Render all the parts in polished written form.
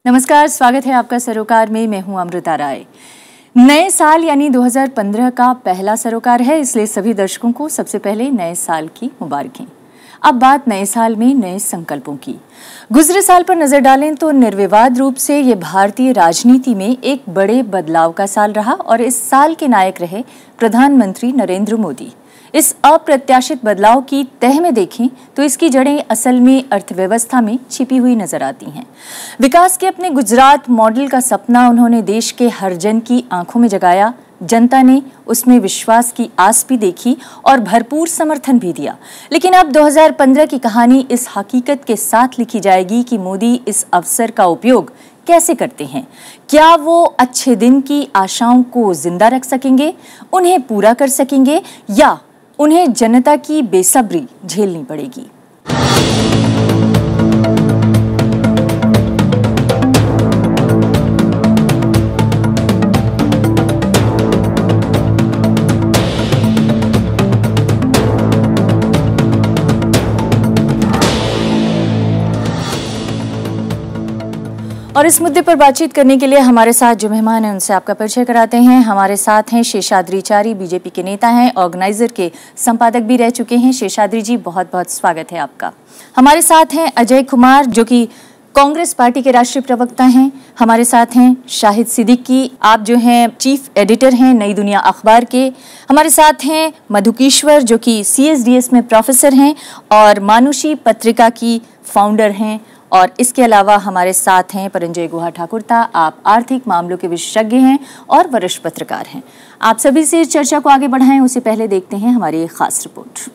नमस्कार, स्वागत है आपका सरोकार में। मैं हूं अमृता राय। नए साल यानी 2015 का पहला सरोकार है, इसलिए सभी दर्शकों को सबसे पहले नए साल की मुबारकें। अब बात नए साल में नए संकल्पों की। गुजरे साल पर नजर डालें तो निर्विवाद रूप से ये भारतीय राजनीति में एक बड़े बदलाव का साल रहा और इस साल के नायक रहे प्रधानमंत्री नरेंद्र मोदी। इस अप्रत्याशित बदलाव की तह में देखें तो इसकी जड़ें असल में अर्थव्यवस्था में छिपी हुई नजर आती हैं। विकास के अपने गुजरात मॉडल का सपना उन्होंने देश के हर जन की आंखों में जगाया। जनता ने उसमें विश्वास की आस भी देखी और भरपूर समर्थन भी दिया। लेकिन अब 2015 की कहानी इस हकीकत के साथ लिखी जाएगी कि मोदी इस अवसर का उपयोग कैसे करते हैं। क्या वो अच्छे दिन की आशाओं को जिंदा रख सकेंगे, उन्हें पूरा कर सकेंगे, या उन्हें जनता की बेसब्री झेलनी पड़ेगी। और इस मुद्दे पर बातचीत करने के लिए हमारे साथ जो मेहमान हैं उनसे आपका परिचय कराते हैं। हमारे साथ हैं शेषाद्रीचारी, बीजेपी के नेता हैं, ऑर्गेनाइजर के संपादक भी रह चुके हैं। शेषाद्री जी, बहुत बहुत स्वागत है आपका। हमारे साथ हैं अजय कुमार, जो कि कांग्रेस पार्टी के राष्ट्रीय प्रवक्ता हैं। हमारे साथ हैं शाहिद सिद्दीकी, आप जो हैं चीफ एडिटर हैं नई दुनिया अखबार के। हमारे साथ हैं मधुकेश्वर, जो कि CSDS में प्रोफेसर हैं और मानुषी पत्रिका की फाउंडर हैं। और इसके अलावा हमारे साथ हैं परंजय गुहा ठाकुरता, आप आर्थिक मामलों के विशेषज्ञ हैं और वरिष्ठ पत्रकार हैं। आप सभी से चर्चा को आगे बढ़ाएं उससे पहले देखते हैं हमारी एक खास रिपोर्ट।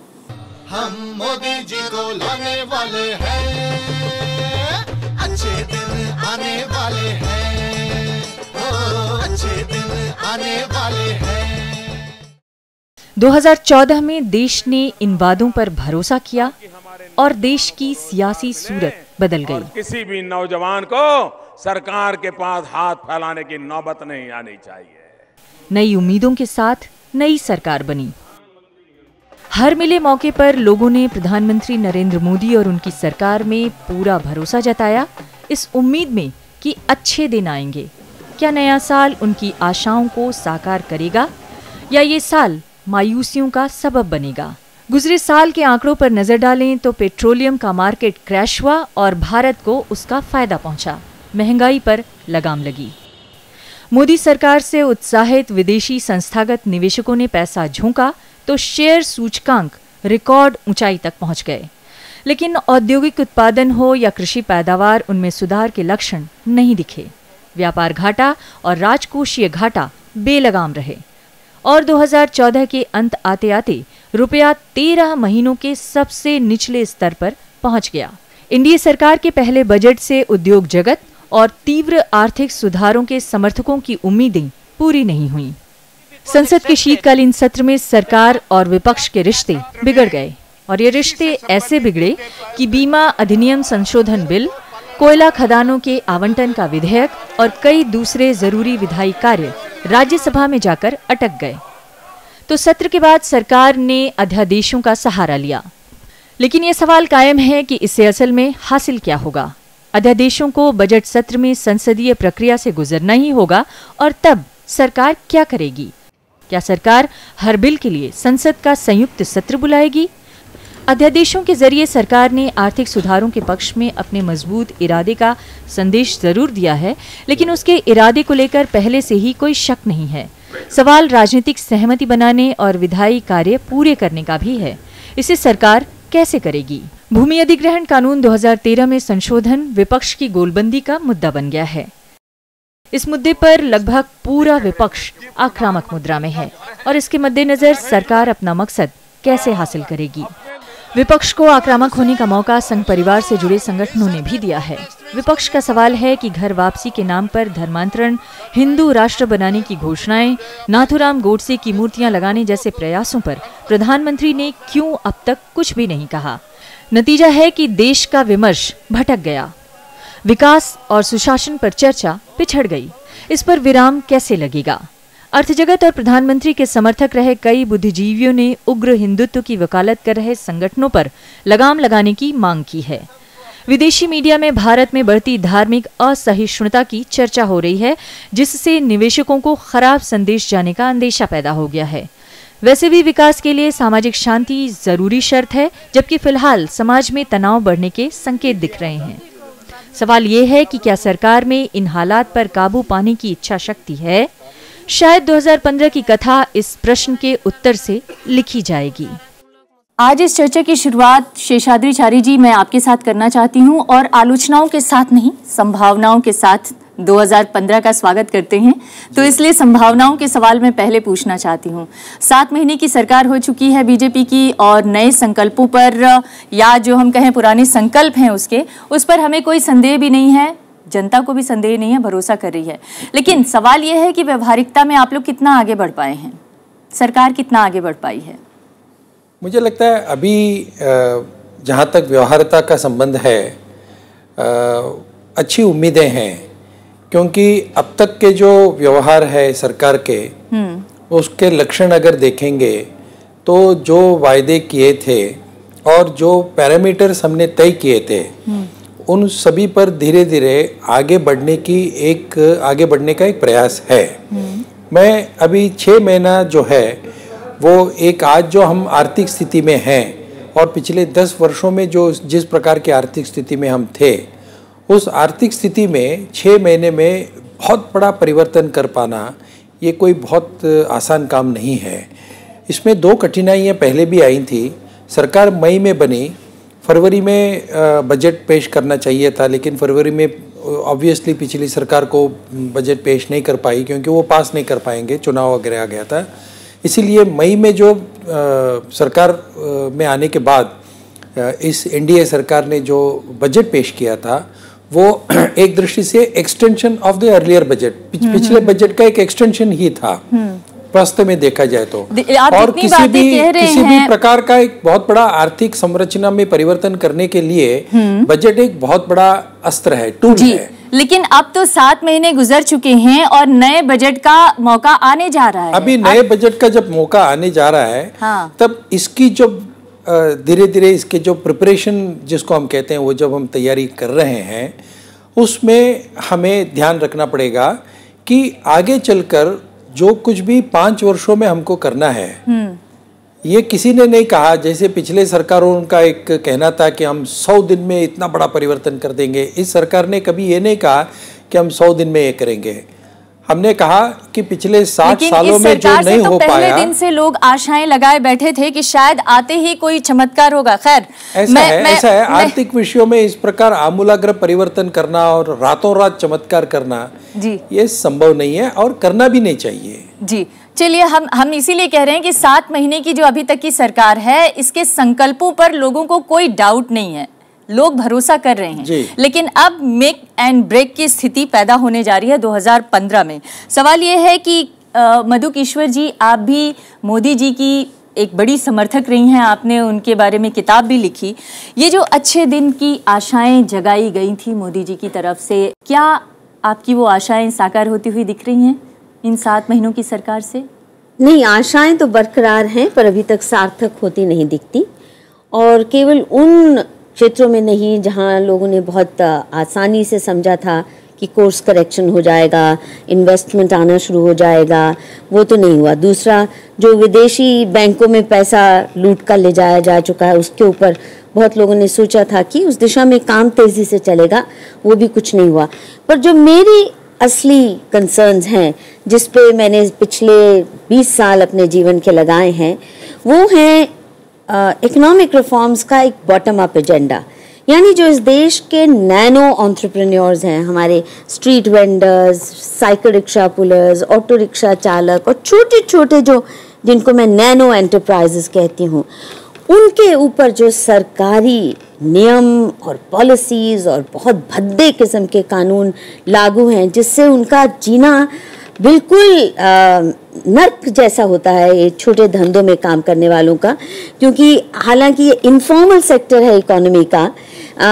हम मोदी जी को लाने वाले हैं, अच्छे दिन आने वाले हैं, ओ अच्छे दिन आने वाले हैं। 2014 में देश ने इन वादों पर भरोसा किया और देश की सियासी सूरत बदल गई। किसी भी नौजवान को सरकार के पास हाथ फैलाने की नौबत नहीं आनी चाहिए। नई उम्मीदों के साथ नई सरकार बनी। हर मिले मौके पर लोगों ने प्रधानमंत्री नरेंद्र मोदी और उनकी सरकार में पूरा भरोसा जताया, इस उम्मीद में कि अच्छे दिन आएंगे। क्या नया साल उनकी आशाओं को साकार करेगा या ये साल मायूसियों का सबब बनेगा? गुजरे साल के आंकड़ों पर नजर डालें तो पेट्रोलियम का मार्केट क्रैश हुआ और भारत को उसका फायदा पहुंचा। महंगाई पर लगाम लगी। मोदी सरकार से उत्साहित विदेशी संस्थागत निवेशकों ने पैसा झोंका तो शेयर सूचकांक रिकॉर्ड ऊंचाई तक पहुंच गए। लेकिन औद्योगिक उत्पादन हो या कृषि पैदावार, उनमें सुधार के लक्षण नहीं दिखे। व्यापार घाटा और राजकोषीय घाटा बेलगाम रहे और 2014 के अंत आते आते रुपया 13 महीनों के सबसे निचले स्तर पर पहुंच गया। एनडीए सरकार के पहले बजट से उद्योग जगत और तीव्र आर्थिक सुधारों के समर्थकों की उम्मीदें पूरी नहीं हुईं। संसद के शीतकालीन सत्र में सरकार और विपक्ष के रिश्ते बिगड़ गए और ये रिश्ते ऐसे बिगड़े कि बीमा अधिनियम संशोधन बिल, कोयला खदानों के आवंटन का विधेयक और कई दूसरे जरूरी विधायी कार्य राज्यसभा में जाकर अटक गए। तो सत्र के बाद सरकार ने अध्यादेशों का सहारा लिया। लेकिन यह सवाल कायम है कि इससे असल में हासिल क्या होगा? अध्यादेशों को बजट सत्र में संसदीय प्रक्रिया से गुजरना ही होगा और तब सरकार क्या करेगी? क्या सरकार हर बिल के लिए संसद का संयुक्त सत्र बुलाएगी? अध्यादेशों के जरिए सरकार ने आर्थिक सुधारों के पक्ष में अपने मजबूत इरादे का संदेश जरूर दिया है, लेकिन उसके इरादे को लेकर पहले से ही कोई शक नहीं है। सवाल राजनीतिक सहमति बनाने और विधायी कार्य पूरे करने का भी है। इसे सरकार कैसे करेगी? भूमि अधिग्रहण कानून 2013 में संशोधन विपक्ष की गोलबंदी का मुद्दा बन गया है। इस मुद्दे पर लगभग पूरा विपक्ष आक्रामक मुद्रा में है और इसके मद्देनजर सरकार अपना मकसद कैसे हासिल करेगी? विपक्ष को आक्रामक होने का मौका संघ परिवार से जुड़े संगठनों ने भी दिया है। विपक्ष का सवाल है कि घर वापसी के नाम पर धर्मांतरण, हिंदू राष्ट्र बनाने की घोषणाएं, नाथूराम गोडसे की मूर्तियां लगाने जैसे प्रयासों पर प्रधानमंत्री ने क्यों अब तक कुछ भी नहीं कहा? नतीजा है कि देश का विमर्श भटक गया। विकास और सुशासन पर चर्चा पिछड़ गई। इस पर विराम कैसे लगेगा? अर्थजगत और प्रधानमंत्री के समर्थक रहे कई बुद्धिजीवियों ने उग्र हिंदुत्व की वकालत कर रहे संगठनों पर लगाम लगाने की मांग की है। विदेशी मीडिया में भारत में बढ़ती धार्मिक असहिष्णुता की चर्चा हो रही है, जिससे निवेशकों को खराब संदेश जाने का अंदेशा पैदा हो गया है। वैसे भी विकास के लिए सामाजिक शांति जरूरी शर्त है, जबकि फिलहाल समाज में तनाव बढ़ने के संकेत दिख रहे हैं। सवाल ये है कि क्या सरकार में इन हालात पर काबू पाने की इच्छा शक्ति है? शायद 2015 की कथा इस प्रश्न के उत्तर से लिखी जाएगी। आज इस चर्चा की शुरुआत शेषाद्रिचारी जी मैं आपके साथ करना चाहती हूं और आलोचनाओं के साथ नहीं, संभावनाओं के साथ 2015 का स्वागत करते हैं, तो इसलिए संभावनाओं के सवाल मैं पहले पूछना चाहती हूं। 7 महीने की सरकार हो चुकी है बीजेपी की और नए संकल्पों पर या जो हम कहें पुराने संकल्प हैं उस पर हमें कोई संदेह भी नहीं है, जनता को भी संदेह नहीं है, भरोसा कर रही है। लेकिन सवाल यह है कि व्यवहारिकता में आप लोग कितना आगे बढ़ पाए हैं, सरकार कितना आगे बढ़ पाई है? मुझे लगता है अभी जहाँ तक व्यवहारिकता का संबंध है अच्छी उम्मीदें हैं, क्योंकि अब तक के जो व्यवहार है सरकार के उसके लक्षण अगर देखेंगे तो जो वायदे किए थे और जो पैरामीटर्स हमने तय किए थे उन सभी पर धीरे धीरे आगे बढ़ने का एक प्रयास है। मैं अभी 6 महीना जो है वो एक आज जो हम आर्थिक स्थिति में हैं और पिछले 10 वर्षों में जो जिस प्रकार की आर्थिक स्थिति में हम थे, उस आर्थिक स्थिति में 6 महीने में बहुत बड़ा परिवर्तन कर पाना ये कोई बहुत आसान काम नहीं है। इसमें 2 कठिनाइयाँ पहले भी आई थी। सरकार मई में बनी, फरवरी में बजट पेश करना चाहिए था, लेकिन फरवरी में ऑब्वियसली पिछली सरकार को बजट पेश नहीं कर पाई क्योंकि वो पास नहीं कर पाएंगे, चुनाव वगैरह आ गया था। इसीलिए मई में जो सरकार में आने के बाद इस एनडीए सरकार ने जो बजट पेश किया था वो एक दृष्टि से extension of the earlier budget, पिछले बजट का एक एक्सटेंशन ही था वास्तव में देखा जाए तो। और किसी भी प्रकार का एक बहुत बड़ा आर्थिक संरचना में परिवर्तन करने के लिए बजट एक बहुत बड़ा अस्त्र है, टूल है। लेकिन अब तो 7 महीने गुजर चुके हैं और नए बजट का मौका आने जा रहा है। अभी नए बजट का जब मौका आने जा रहा है तब इसकी जो धीरे धीरे इसके जो प्रिपरेशन जिसको हम कहते हैं वो जब हम तैयारी कर रहे हैं उसमें हमें ध्यान रखना पड़ेगा कि आगे चलकर जो कुछ भी 5 वर्षों में हमको करना है, ये किसी ने नहीं कहा। जैसे पिछले सरकारों का एक कहना था कि हम 100 दिन में इतना बड़ा परिवर्तन कर देंगे, इस सरकार ने कभी ये नहीं कहा कि हम 100 दिन में ये करेंगे। हमने कहा कि पिछले 60 सालों में जो नहीं हो पाया, पहले दिन से लोग आशाएं लगाए बैठे थे कि शायद आते ही कोई चमत्कार होगा। खैर ऐसा है आर्थिक विषयों में इस प्रकार आमूलाग्र परिवर्तन करना और रातों रात चमत्कार करना जी ये संभव नहीं है और करना भी नहीं चाहिए जी। चलिए हम इसीलिए कह रहे हैं कि 7 महीने की जो अभी तक की सरकार है इसके संकल्पों पर लोगों को कोई डाउट नहीं है, लोग भरोसा कर रहे हैं। लेकिन अब मेक एंड ब्रेक की स्थिति पैदा होने जा रही है 2015 में। सवाल ये है कि मधुकेश्वर जी, आप भी मोदी जी की एक बड़ी समर्थक रही हैं, आपने उनके बारे में किताब भी लिखी। ये जो अच्छे दिन की आशाएं जगाई गई थी मोदी जी की तरफ से, क्या आपकी वो आशाएं साकार होती हुई दिख रही हैं इन 7 महीनों की सरकार से? नहीं, आशाएं तो बरकरार हैं पर अभी तक सार्थक होती नहीं दिखती, और केवल उन क्षेत्रों में नहीं जहां लोगों ने बहुत आसानी से समझा था कि कोर्स करेक्शन हो जाएगा, इन्वेस्टमेंट आना शुरू हो जाएगा, वो तो नहीं हुआ। दूसरा, जो विदेशी बैंकों में पैसा लूट कर ले जाया जा चुका है उसके ऊपर बहुत लोगों ने सोचा था कि उस दिशा में काम तेज़ी से चलेगा, वो भी कुछ नहीं हुआ। पर जो मेरी असली कंसर्न्स हैं जिस पे मैंने पिछले 20 साल अपने जीवन के लगाए हैं, वो हैं इकोनॉमिक रिफॉर्म्स का एक बॉटम अप एजेंडा। यानी जो इस देश के नैनो एंटरप्रेन्योर्स हैं, हमारे street vendors, cycle rickshaw pullers, auto rickshaw चालक और छोटे छोटे जो जिनको मैं नैनो एंटरप्राइजेस कहती हूँ, उनके ऊपर जो सरकारी नियम और पॉलिसीज़ और बहुत भद्दे किस्म के कानून लागू हैं जिससे उनका जीना बिल्कुल नर्क जैसा होता है ये छोटे धंधों में काम करने वालों का। क्योंकि हालांकि ये इनफॉर्मल सेक्टर है इकोनॉमी का,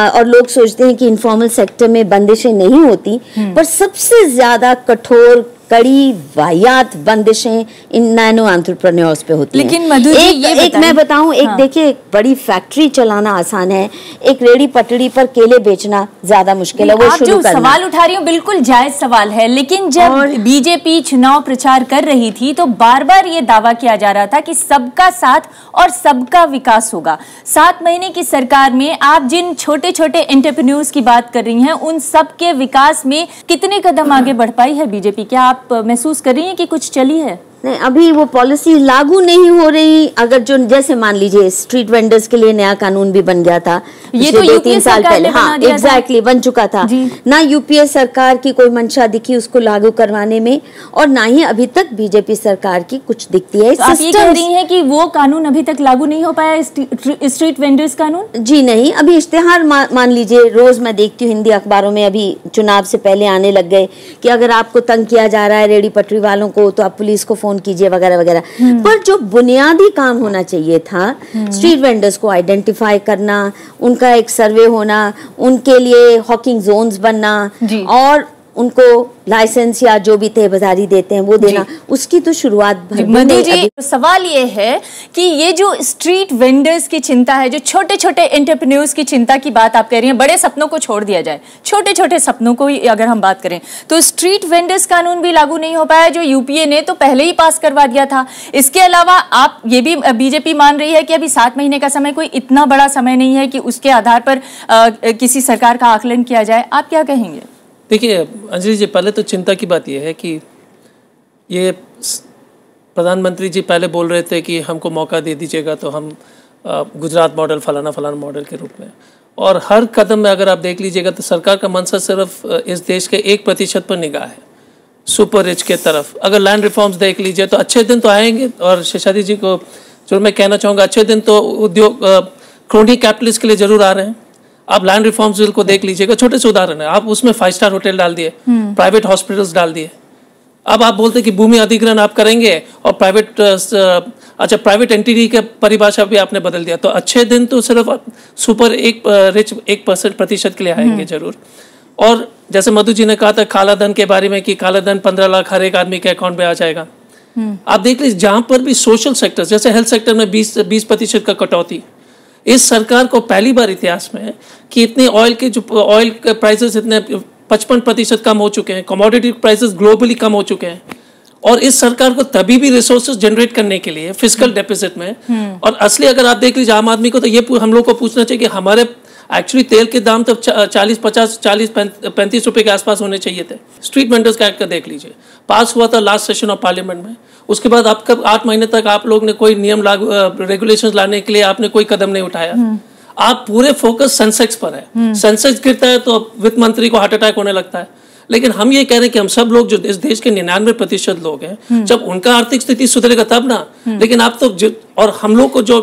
और लोग सोचते हैं कि इनफॉर्मल सेक्टर में बंदिशें नहीं होती, पर सबसे ज़्यादा कठोर कड़ी वाहियात बंदिशें इन नैनो एंटरप्रेन्योर्स पे होती हैं। लेकिन मधु जी एक मैं बताऊं, एक देखिए, एक बड़ी फैक्ट्री चलाना आसान है, एक रेड़ी पटड़ी पर केले बेचना ज्यादा मुश्किल है। वो आप जो सवाल उठा रही हो बिल्कुल जायज सवाल है, लेकिन जब बीजेपी चुनाव प्रचार कर रही थी तो बार बार ये दावा किया जा रहा था कि सबका साथ और सबका विकास होगा। 7 महीने की सरकार में आप जिन छोटे छोटे एंटरप्रेन्योर्स की बात कर रही हैं, उन सब के विकास में कितने कदम आगे बढ़ पाई है बीजेपी? क्या आप महसूस कर रही हैं कि कुछ चली है? नहीं, अभी वो पॉलिसी लागू नहीं हो रही। अगर जो जैसे मान लीजिए स्ट्रीट वेंडर्स के लिए नया कानून भी बन गया था, ये तो 2-3 साल पहले, हाँ एग्जैक्टली बन चुका था ना। यूपीए सरकार की कोई मंशा दिखी उसको लागू करवाने में, और ना ही अभी तक बीजेपी सरकार की कुछ दिखती है। तो आप ये कह रही हैं कि वो कानून अभी तक लागू नहीं हो पाया, स्ट्रीट वेंडर्स कानून? जी नहीं, अभी इश्तेहार मान लीजिए, रोज मैं देखती हूँ हिंदी अखबारों में, अभी चुनाव से पहले आने लग गए कि अगर आपको तंग किया जा रहा है रेडी पटरी वालों को तो आप पुलिस को फोन कीजिए वगैरह वगैरह। पर जो बुनियादी काम होना चाहिए था, स्ट्रीट वेंडर्स को आइडेंटिफाई करना, उनका एक सर्वे होना, उनके लिए हॉकिंग जोन्स बनना और उनको लाइसेंस या जो भी तहबाजारी देते हैं वो देना, उसकी तो शुरुआत मधु जी, सवाल ये है कि ये जो स्ट्रीट वेंडर्स की चिंता है, जो छोटे छोटे एंटरप्रेन्योर्स की चिंता की बात आप कह रही हैं, बड़े सपनों को छोड़ दिया जाए, छोटे छोटे सपनों को अगर हम बात करें तो स्ट्रीट वेंडर्स कानून भी लागू नहीं हो पाया, जो यूपीए ने तो पहले ही पास करवा दिया था। इसके अलावा आप ये भी बीजेपी मान रही है कि अभी 7 महीने का समय कोई इतना बड़ा समय नहीं है कि उसके आधार पर किसी सरकार का आकलन किया जाए। आप क्या कहेंगे? देखिए अंजलि जी, पहले तो चिंता की बात यह है कि ये प्रधानमंत्री जी पहले बोल रहे थे कि हमको मौका दे दीजिएगा तो हम गुजरात मॉडल फलाना फलाना मॉडल के रूप में, और हर कदम में अगर आप देख लीजिएगा तो सरकार का मंशा सिर्फ इस देश के 1% पर निगाह है, सुपर रिच के तरफ। अगर लैंड रिफॉर्म्स देख लीजिए तो अच्छे दिन तो आएंगे, और शेषाद्री जी को जो मैं कहना चाहूँगा, अच्छे दिन तो उद्योग क्रोनी कैपिटलिस्ट के लिए जरूर आ रहे हैं। आप लैंड रिफॉर्म्स बिल को देख लीजिएगा, छोटे से उदाहरण है, आप उसमें 5 स्टार होटल डाल दिए, प्राइवेट हॉस्पिटल्स डाल दिए। अब आप बोलते कि भूमि अधिग्रहण आप करेंगे और प्राइवेट एंटिटी के परिभाषा भी आपने बदल दिया। तो अच्छे दिन तो सिर्फ सुपर रिच 1% के लिए आएंगे जरूर। और जैसे मधु जी ने कहा था काला धन के बारे में कि काला धन 15 लाख हर एक आदमी के अकाउंट में आ जाएगा। आप देख लीजिए, जहां पर भी सोशल सेक्टर, जैसे हेल्थ सेक्टर में 20% का कटौती, इस सरकार को पहली बार इतिहास में कि इतने ऑयल के प्राइसेस इतने 55% कम हो चुके हैं, कमोडिटी प्राइसेस ग्लोबली कम हो चुके हैं, और इस सरकार को तभी भी रिसोर्सेज जनरेट करने के लिए फिस्कल डेफिसिट में। और असली अगर आप देख लीजिए आम आदमी को, तो ये हम लोग को पूछना चाहिए कि हमारे एक्चुअली तेल के दाम तो 40-35 रुपए के आसपास होने चाहिए थे। स्ट्रीट वेंडर्स का एक्ट देख लीजिए, पास हुआ था लास्ट सेशन ऑफ पार्लियामेंट में, उसके बाद अब कब 8 महीने तक आप लोग ने कोई नियम लागू रेगुलेशंस लाने के लिए आपने कोई कदम नहीं उठाया। आप पूरे फोकस सेंसेक्स पर है, सेंसेक्स गिरता है तो वित्त मंत्री को हार्ट अटैक होने लगता है। लेकिन हम ये कह रहे हैं कि हम सब लोग जो इस देश के 99% लोग हैं, जब उनका आर्थिक स्थिति सुधरेगा तब ना। लेकिन आप तो और हम लोग को जो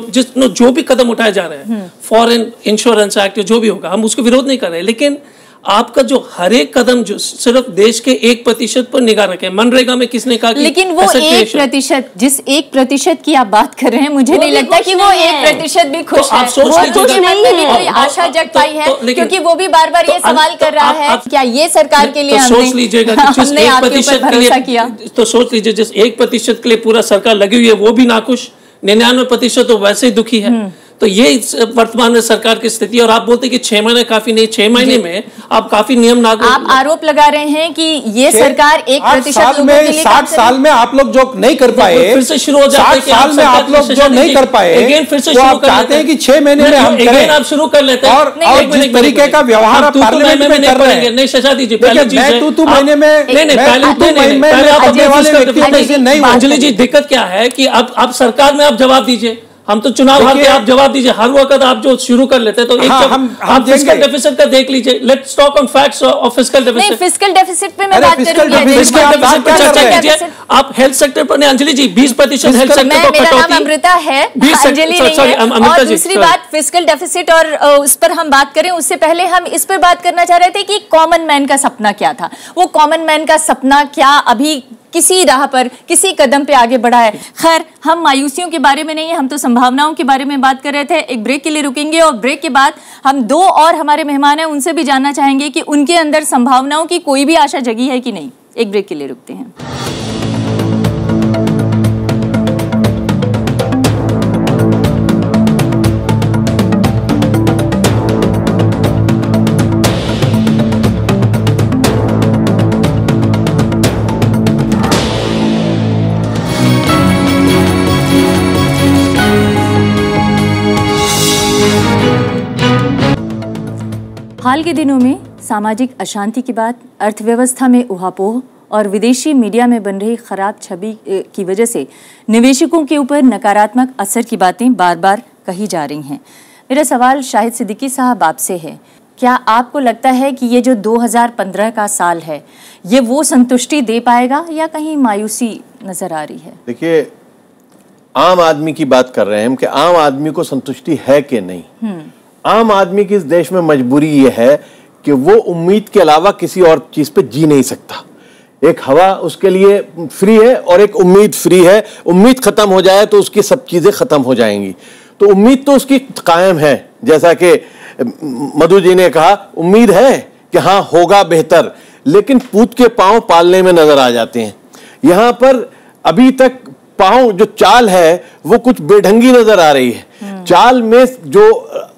भी कदम उठाए जा रहे हैं, फॉरेन इंश्योरेंस एक्ट जो भी होगा, हम उसको विरोध नहीं कर रहे, लेकिन आपका जो हर एक कदम जो सिर्फ देश के 1% पर निगाह रखे। मनरेगा में किसने कहा कि लेकिन वो 1%, जिस 1% की आप बात कर रहे हैं, मुझे नहीं लगता कि वो 1% भी खुश है। कोई आशा जग पाई है, क्योंकि वो भी बार बार ये सवाल कर रहा है क्या ये सरकार के लिए सोच लीजिएगा हमने आपके ऊपर भरोसा किया। तो सोच लीजिए जिस 1% के लिए पूरा सरकार लगी हुई है वो भी नाखुश, 99% तो वैसे ही दुखी है। तो ये वर्तमान में सरकार की स्थिति। और आप बोलते हैं कि 6 महीने काफी नहीं, 6 महीने में आप काफी नियम लागू। आप आरोप लगा रहे हैं कि ये सरकार 1% लोगों के लिए 60 साल में आप लोग जो नहीं कर पाए, फिर से शुरू हो जाते हैं। 60 साल में आप लोग जो नहीं कर पाए, अगेन फिर से शुरू कर चाहते हैं कि 6 महीने में हम करें। आप शुरू कर लेते हैं और जिस तरीके का व्यवहार आप पार्लियामेंट में कर रहे हैं। नहीं शेषाद्री जी, पहले महीने में अंजलि जी, दिक्कत क्या है कि अब सरकार में आप जवाब दीजिए, हम तो चुनाव हारते, आप जवाब दीजिए। हर वक्त आप जो शुरू कर लेते हैं तो एक आप फिस्कल डेफिसिट का देख लीजिए। Let's talk on facts of fiscal deficit. नहीं, फिस्कल डेफिसिट पे मैं बात करूंगी। फिस्कल डेफिसिट पर चर्चा कीजिए। आप हेल्थ सेक्टर पर नहीं, अंजलि जी 20% हेल्थ सेक्टर को मेरा नाम अमृता है, अंजलि नहीं है। और दूसरी बात फिस्कल डेफिसिट और उस पर हम बात करें उससे पहले हम इस पर बात करना चाह रहे थे कि कॉमन मैन का सपना क्या था। वो कॉमन मैन का सपना क्या अभी किसी राह पर, किसी कदम पे आगे बढ़ा है? खैर, हम मायूसियों के बारे में नहीं, हम तो संभावनाओं के बारे में बात कर रहे थे। एक ब्रेक के लिए रुकेंगे और ब्रेक के बाद हम 2 और हमारे मेहमान हैं, उनसे भी जानना चाहेंगे कि उनके अंदर संभावनाओं की कोई भी आशा जगी है कि नहीं। एक ब्रेक के लिए रुकते हैं। हाल के दिनों में सामाजिक अशांति की बात, अर्थव्यवस्था में उहापोह और विदेशी मीडिया में बन रही खराब छवि की वजह से निवेशकों के ऊपर नकारात्मक असर की बातें बार बार कही जा रही हैं। मेरा सवाल शाहिद सिद्दीकी साहब आपसे है, क्या आपको लगता है कि ये जो 2015 का साल है ये वो संतुष्टि दे पाएगा या कहीं मायूसी नजर आ रही है? देखिए, आम आदमी की बात कर रहे हैं हम कि आम आदमी को संतुष्टि है कि नहीं। आम आदमी की इस देश में मजबूरी ये है कि वो उम्मीद के अलावा किसी और चीज पे जी नहीं सकता। एक हवा उसके लिए फ्री है और एक उम्मीद फ्री है। उम्मीद खत्म हो जाए तो उसकी सब चीजें खत्म हो जाएंगी। तो उम्मीद तो उसकी कायम है, जैसा कि मधु जी ने कहा, उम्मीद है कि हाँ होगा बेहतर, लेकिन पूत के पांव पालने में नजर आ जाते हैं। यहाँ पर अभी तक पांव जो चाल है वो कुछ बेढंगी नजर आ रही है। चाल में जो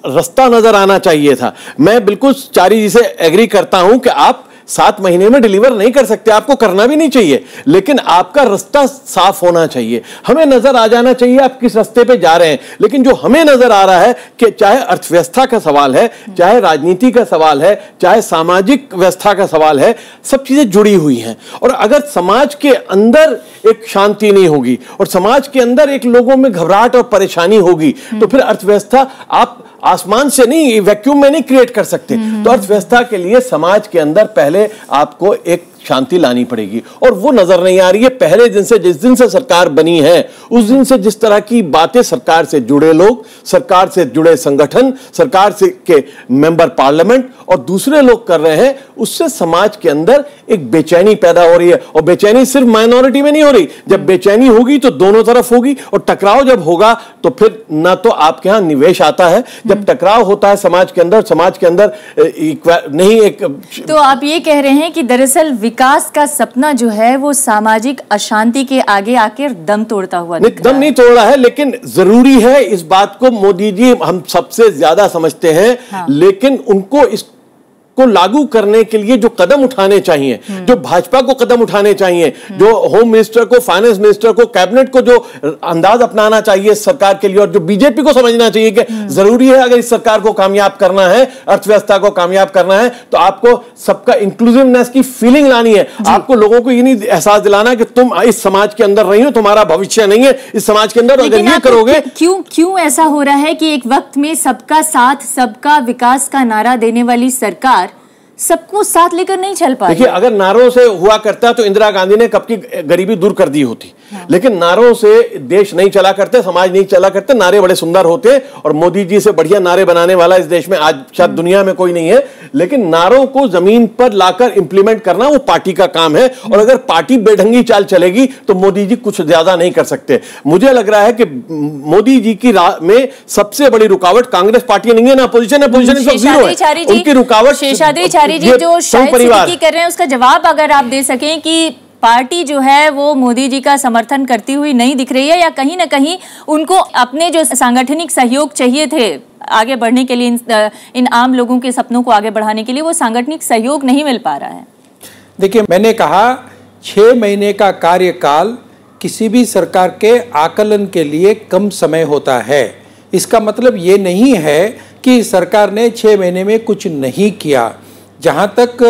रास्ता नजर आना चाहिए था, मैं बिल्कुल चारी जी से एग्री करता हूं कि आप 7 महीने में डिलीवर नहीं कर सकते, आपको करना भी नहीं चाहिए, लेकिन आपका रास्ता साफ होना चाहिए। हमें नजर आ जाना चाहिए आप किस रास्ते पे जा रहे हैं। लेकिन जो हमें नजर आ रहा है कि चाहे अर्थव्यवस्था का सवाल है, चाहे राजनीति का सवाल है, चाहे सामाजिक व्यवस्था का सवाल है, सब चीजें जुड़ी हुई हैं। और अगर समाज के अंदर एक शांति नहीं होगी और समाज के अंदर एक लोगों में घबराहट और परेशानी होगी, तो फिर अर्थव्यवस्था आप आसमान से नहीं, वैक्यूम में नहीं क्रिएट कर सकते। तो अर्थव्यवस्था के लिए समाज के अंदर पहले आपको एक शांति लानी पड़ेगी, और वो नजर नहीं आ रही है। पहले दिन से, जिस दिन से सरकार बनी है, उस दिन से जिस तरह की बातें सरकार से जुड़े लोग, सरकार से जुड़े संगठन, सरकार से के मेंबर पार्लियामेंट और दूसरे लोग कर रहे हैं, उससे समाज के अंदर एक बेचैनी पैदा हो रही है। और बेचैनी सिर्फ माइनॉरिटी में नहीं हो रही, जब बेचैनी होगी तो दोनों तरफ होगी, और टकराव जब होगा तो फिर ना तो आपके यहां निवेश आता है। जब टकराव होता है समाज के अंदर नहीं एक। तो आप ये कह रहे हैं कि दरअसल विकास का सपना जो है वो सामाजिक अशांति के आगे आकर दम तोड़ता हुआ दिख रहा है। दम नहीं तोड़ रहा है, लेकिन जरूरी है इस बात को मोदी जी हम सबसे ज्यादा समझते हैं। हाँ। लेकिन उनको को लागू करने के लिए जो कदम उठाने चाहिए, जो भाजपा को कदम उठाने चाहिए, जो होम मिनिस्टर को, फाइनेंस मिनिस्टर को, कैबिनेट को जो अंदाज अपनाना चाहिए सरकार के लिए, और जो बीजेपी को समझना चाहिए कि जरूरी है अगर इस सरकार को कामयाब करना है, अर्थव्यवस्था को कामयाब करना है, तो आपको सबका इंक्लूसिवनेस की फीलिंग लानी है। आपको लोगों को ये नहीं एहसास दिलाना कि तुम इस समाज के अंदर रही हो, तुम्हारा भविष्य नहीं है इस समाज के अंदर। अगर ये करोगे, क्यों ऐसा हो रहा है कि एक वक्त में सबका साथ सबका विकास का नारा देने वाली सरकार सबको साथ लेकर नहीं चल पा रही? देखिए, अगर नारों से हुआ करता तो इंदिरा गांधी ने कब की गरीबी दूर कर दी होती। हाँ। लेकिन नारों से देश नहीं चला करते, समाज नहीं चला करते। नारे बड़े सुंदर होते और मोदी जी से बढ़िया नारे बनाने वाला इस देश में आज शायद दुनिया में कोई नहीं है। लेकिन नारों को जमीन पर लाकर इंप्लीमेंट करना वो पार्टी का काम है, और अगर पार्टी बेढंगी चाल चलेगी तो मोदी जी कुछ ज्यादा नहीं कर सकते। मुझे लग रहा है कि मोदी जी की राह में सबसे बड़ी रुकावट कांग्रेस पार्टी नहीं है, ना अपोजिशन है, अपोजिशन सब जीरो है। उनकी रुकावट जी जो शाहिद सिद्दीकी कर रहे हैं उसका जवाब अगर आप दे सकें कि पार्टी जो है वो मोदी जी का समर्थन करती हुई नहीं दिख रही है, या कहीं ना कहीं उनको अपने जो सांगठनिक सहयोग चाहिए थे आगे बढ़ने के लिए, इन आम लोगों के सपनों को आगे बढ़ाने के लिए, वो सांगठनिक सहयोग नहीं मिल पा रहा है? देखिए, मैंने कहा 6 महीने का कार्यकाल किसी भी सरकार के आकलन के लिए कम समय होता है। इसका मतलब ये नहीं है कि सरकार ने 6 महीने में कुछ नहीं किया। जहां तक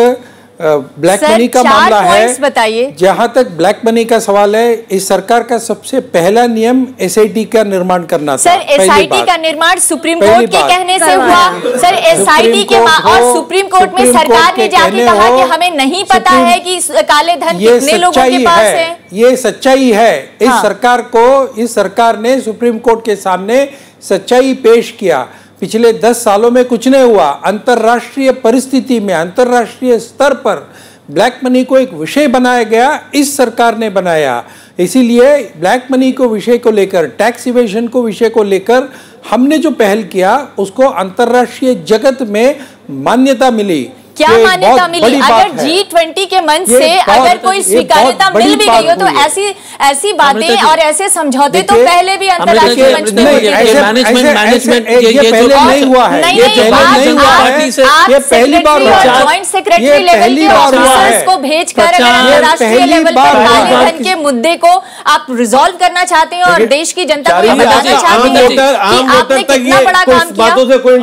ब्लैक मनी का मामला है, जहां तक ब्लैक मनी का सवाल है, इस सरकार का सबसे पहला नियम एसआईटी का निर्माण करना था। सर, एसआईटी का निर्माण सुप्रीम कोर्ट के कहने से हुआ। सर, एसआईटी के और सुप्रीम कोर्ट में सरकार ने जाके कहा कि हमें नहीं पता है कि काले धन कितने लोगों के पास है। ये सच्चाई है। इस सरकार को, इस सरकार ने सुप्रीम कोर्ट के सामने सच्चाई पेश किया। पिछले 10 सालों में कुछ नहीं हुआ। अंतर्राष्ट्रीय परिस्थिति में, अंतर्राष्ट्रीय स्तर पर ब्लैक मनी को एक विषय बनाया गया, इस सरकार ने बनाया। इसीलिए ब्लैक मनी को विषय को लेकर, टैक्स इवेजन को विषय को लेकर हमने जो पहल किया उसको अंतर्राष्ट्रीय जगत में मान्यता मिली। क्या मान्यता मिली? अगर G20 के मंच से अगर कोई स्वीकार्यता मिल भी गई हो तो ऐसी बातें और ऐसे समझौते तो पहले भी अंतर्राष्ट्रीय मंच पे मैनेजमेंट ये पहले नहीं हुआ है, ये पहले नहीं हुआ है, ये पहली बार हुआ है, जॉइंट सेक्रेटरी लेवल के ऑफिसर्स को भेजकर अगर अंतर्राष्ट्रीय लेवल पर काले धन के मुद्दे को आप रिजॉल्व करना चाहते हैं और देश की जनता को बताना चाहते हैं कि आपने कितना बड़ा काम किया।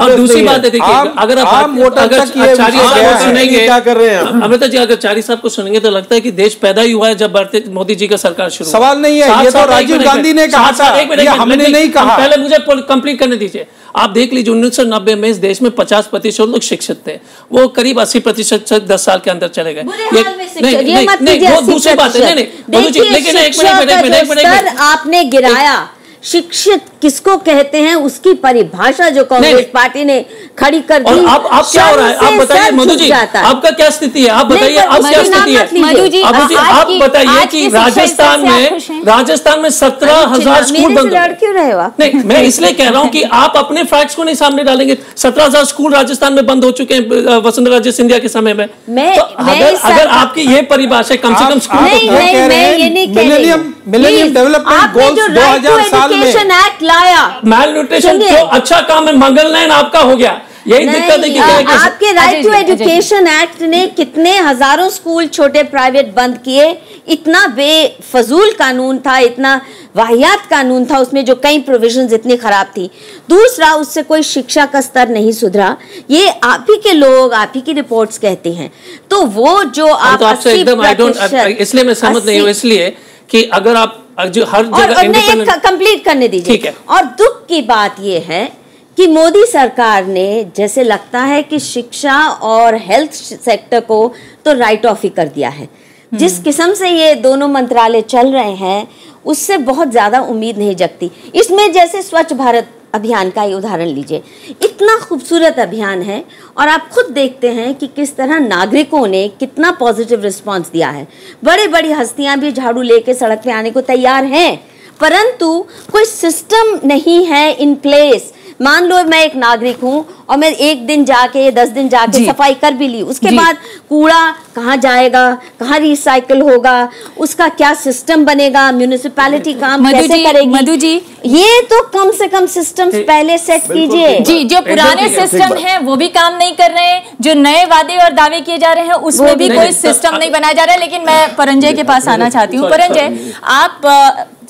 और दूसरी बात है, देखिए अगर सुनेंगे क्या कर रहे हैं अमृता जी, अगर चारी साहब को सुनेंगे तो लगता है कि देश पैदा ही हुआ है जब मोदी जी का सरकार शुरू। सवाल नहीं है, ये तो राजीव गांधी ने कहा था, हमने नहीं कहा। पहले मुझे कंप्लीट करने दीजिए। आप देख लीजिए 1990 में इस देश में 50% लोग शिक्षित थे, वो करीब 80% 10 साल के अंदर चले गए। नहीं, वो दूसरी बात है। नहीं, लेकिन एक मिनट आपने गिराया शिक्षित किसको कहते हैं उसकी परिभाषा जो कांग्रेस पार्टी ने खड़ी कर दी। आप क्या हो रहा है आप बताइए मधु जी, आपका क्या स्थिति है? आप बताइए आप क्या स्थिति है मधु जी? आप बताइए कि राजस्थान में 17,000 स्कूल बंद क्यों रहे हो आप? नहीं, मैं इसलिए कह रहा हूँ कि आप अपने फैक्ट्स को नहीं सामने डालेंगे। 17,000 स्कूल राजस्थान में बंद हो चुके हैं वसुंधरा राजे सिंधिया के समय में। अगर आपकी ये परिभाषा कम से कम स्कूल मिलेनियम डेवलपमेंट गोल्स 2000 साल में एक्ट लाया, मैल न्यूट्रिशन तो अच्छा काम है, मंगलनयन आपका हो गया। यही दिक्कत है कि आपके राइट टू एजुकेशन एक्ट ने कितने हजारों स्कूल छोटे प्राइवेट बंद किए। इतना बेफजूल कानून था, इतना वाहियात कानून था, उसमें जो कई प्रोविजंस इतनी खराब थी। दूसरा, उससे कोई शिक्षा का स्तर नहीं सुधरा। ये आप ही के लोग, आप ही की रिपोर्ट्स कहते हैं। तो वो जो आप इसलिए मैं सहमत नहीं हूँ, इसलिए कि अगर आप जो हर जगह कंप्लीट करने दीजिए। ठीक है। और दुख की बात यह है कि मोदी सरकार ने जैसे लगता है कि शिक्षा और हेल्थ सेक्टर को तो राइट ऑफ ही कर दिया है। जिस किस्म से ये दोनों मंत्रालय चल रहे हैं उससे बहुत ज्यादा उम्मीद नहीं जगती। इसमें जैसे स्वच्छ भारत अभियान का ही उदाहरण लीजिए, इतना खूबसूरत अभियान है और आप खुद देखते हैं कि किस तरह नागरिकों ने कितना पॉजिटिव रिस्पांस दिया है। बड़ी बड़ी हस्तियां भी झाड़ू लेके सड़क पे आने को तैयार हैं, परंतु कोई सिस्टम नहीं है इन प्लेस। मान लो मैं एक नागरिक हूं और मैं एक दिन जाके 10 दिन जाके सफाई कर भी ली, उसके बाद कूड़ा कहाँ जाएगा, कहाँ रिसाइकल होगा, उसका क्या सिस्टम बनेगा, म्यूनिसिपैलिटी काम कैसे करेगी? मधु जी, ये तो कम से कम सिस्टम पहले सेट कीजिए। जी, जो पुराने सिस्टम हैं वो भी काम नहीं कर रहे हैं, जो नए वादे और दावे किए जा रहे हैं उसमें भी कोई सिस्टम नहीं बनाया जा रहा है। लेकिन मैं परंजय के पास आना चाहती हूँ। परंजय, आप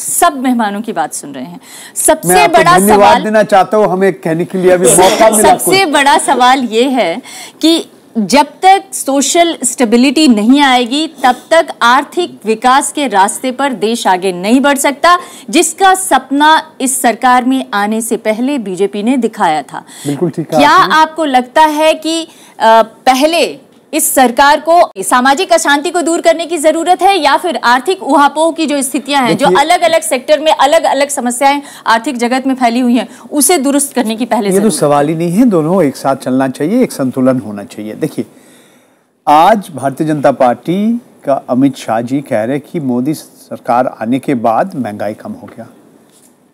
सब मेहमानों की बात सुन रहे हैं। सबसे बड़ा सवाल देना चाहता हूँ, हमें कहने के लिए अभी मौका मिला। सबसे बड़ा सवाल ये है कि जब तक सोशल स्टेबिलिटी नहीं आएगी तब तक आर्थिक विकास के रास्ते पर देश आगे नहीं बढ़ सकता, जिसका सपना इस सरकार में आने से पहले बीजेपी ने दिखाया था। बिल्कुल ठीक। क्या आपको लगता है कि पहले इस सरकार को सामाजिक अशांति को दूर करने की जरूरत है या फिर आर्थिक उहापोह की जो स्थितियां हैं, जो अलग अलग सेक्टर में अलग अलग समस्याएं आर्थिक जगत में फैली हुई हैं, उसे दुरुस्त करने की पहले ये तो सवाल ही नहीं है। दोनों एक साथ चलना चाहिए, एक संतुलन होना चाहिए। देखिए, आज भारतीय जनता पार्टी का अमित शाह जी कह रहे कि मोदी सरकार आने के बाद महंगाई कम हो गया।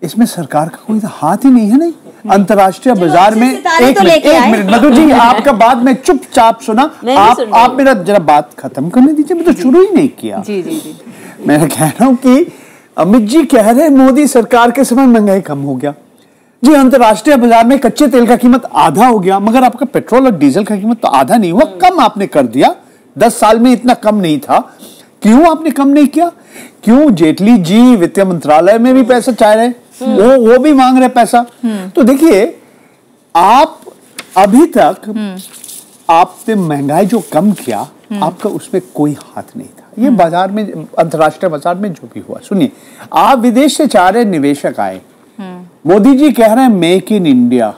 इसमें सरकार का कोई हाथ ही नहीं है। नहीं, अंतर्राष्ट्रीय बाजार में एक मिनट मधु जी, आपका बात मैं चुपचाप सुना। आप मेरा जरा बात खत्म करने दीजिए, मैं तो शुरू ही नहीं किया। जी। मैं कह रहा हूँ कि अमित जी कह रहे मोदी सरकार के समय महंगाई कम हो गया। जी, अंतर्राष्ट्रीय बाजार में कच्चे तेल का कीमत आधा हो गया, मगर आपका पेट्रोल और डीजल का कीमत तो आधा नहीं हुआ, कम आपने कर दिया। 10 साल में इतना कम नहीं था। क्यों आपने कम नहीं किया? क्यों? जेटली जी वित्त मंत्रालय में भी पैसा चाह रहे, वो भी मांग रहे पैसा। तो देखिए, आप अभी तक आपने महंगाई जो कम किया, आपका उसमें कोई हाथ नहीं था। ये बाजार में, अंतर्राष्ट्रीय बाजार में जो भी हुआ, सुनिए, आप विदेश से चाह रहे निवेशक आए, मोदी जी कह रहे हैं मेक इन इंडिया,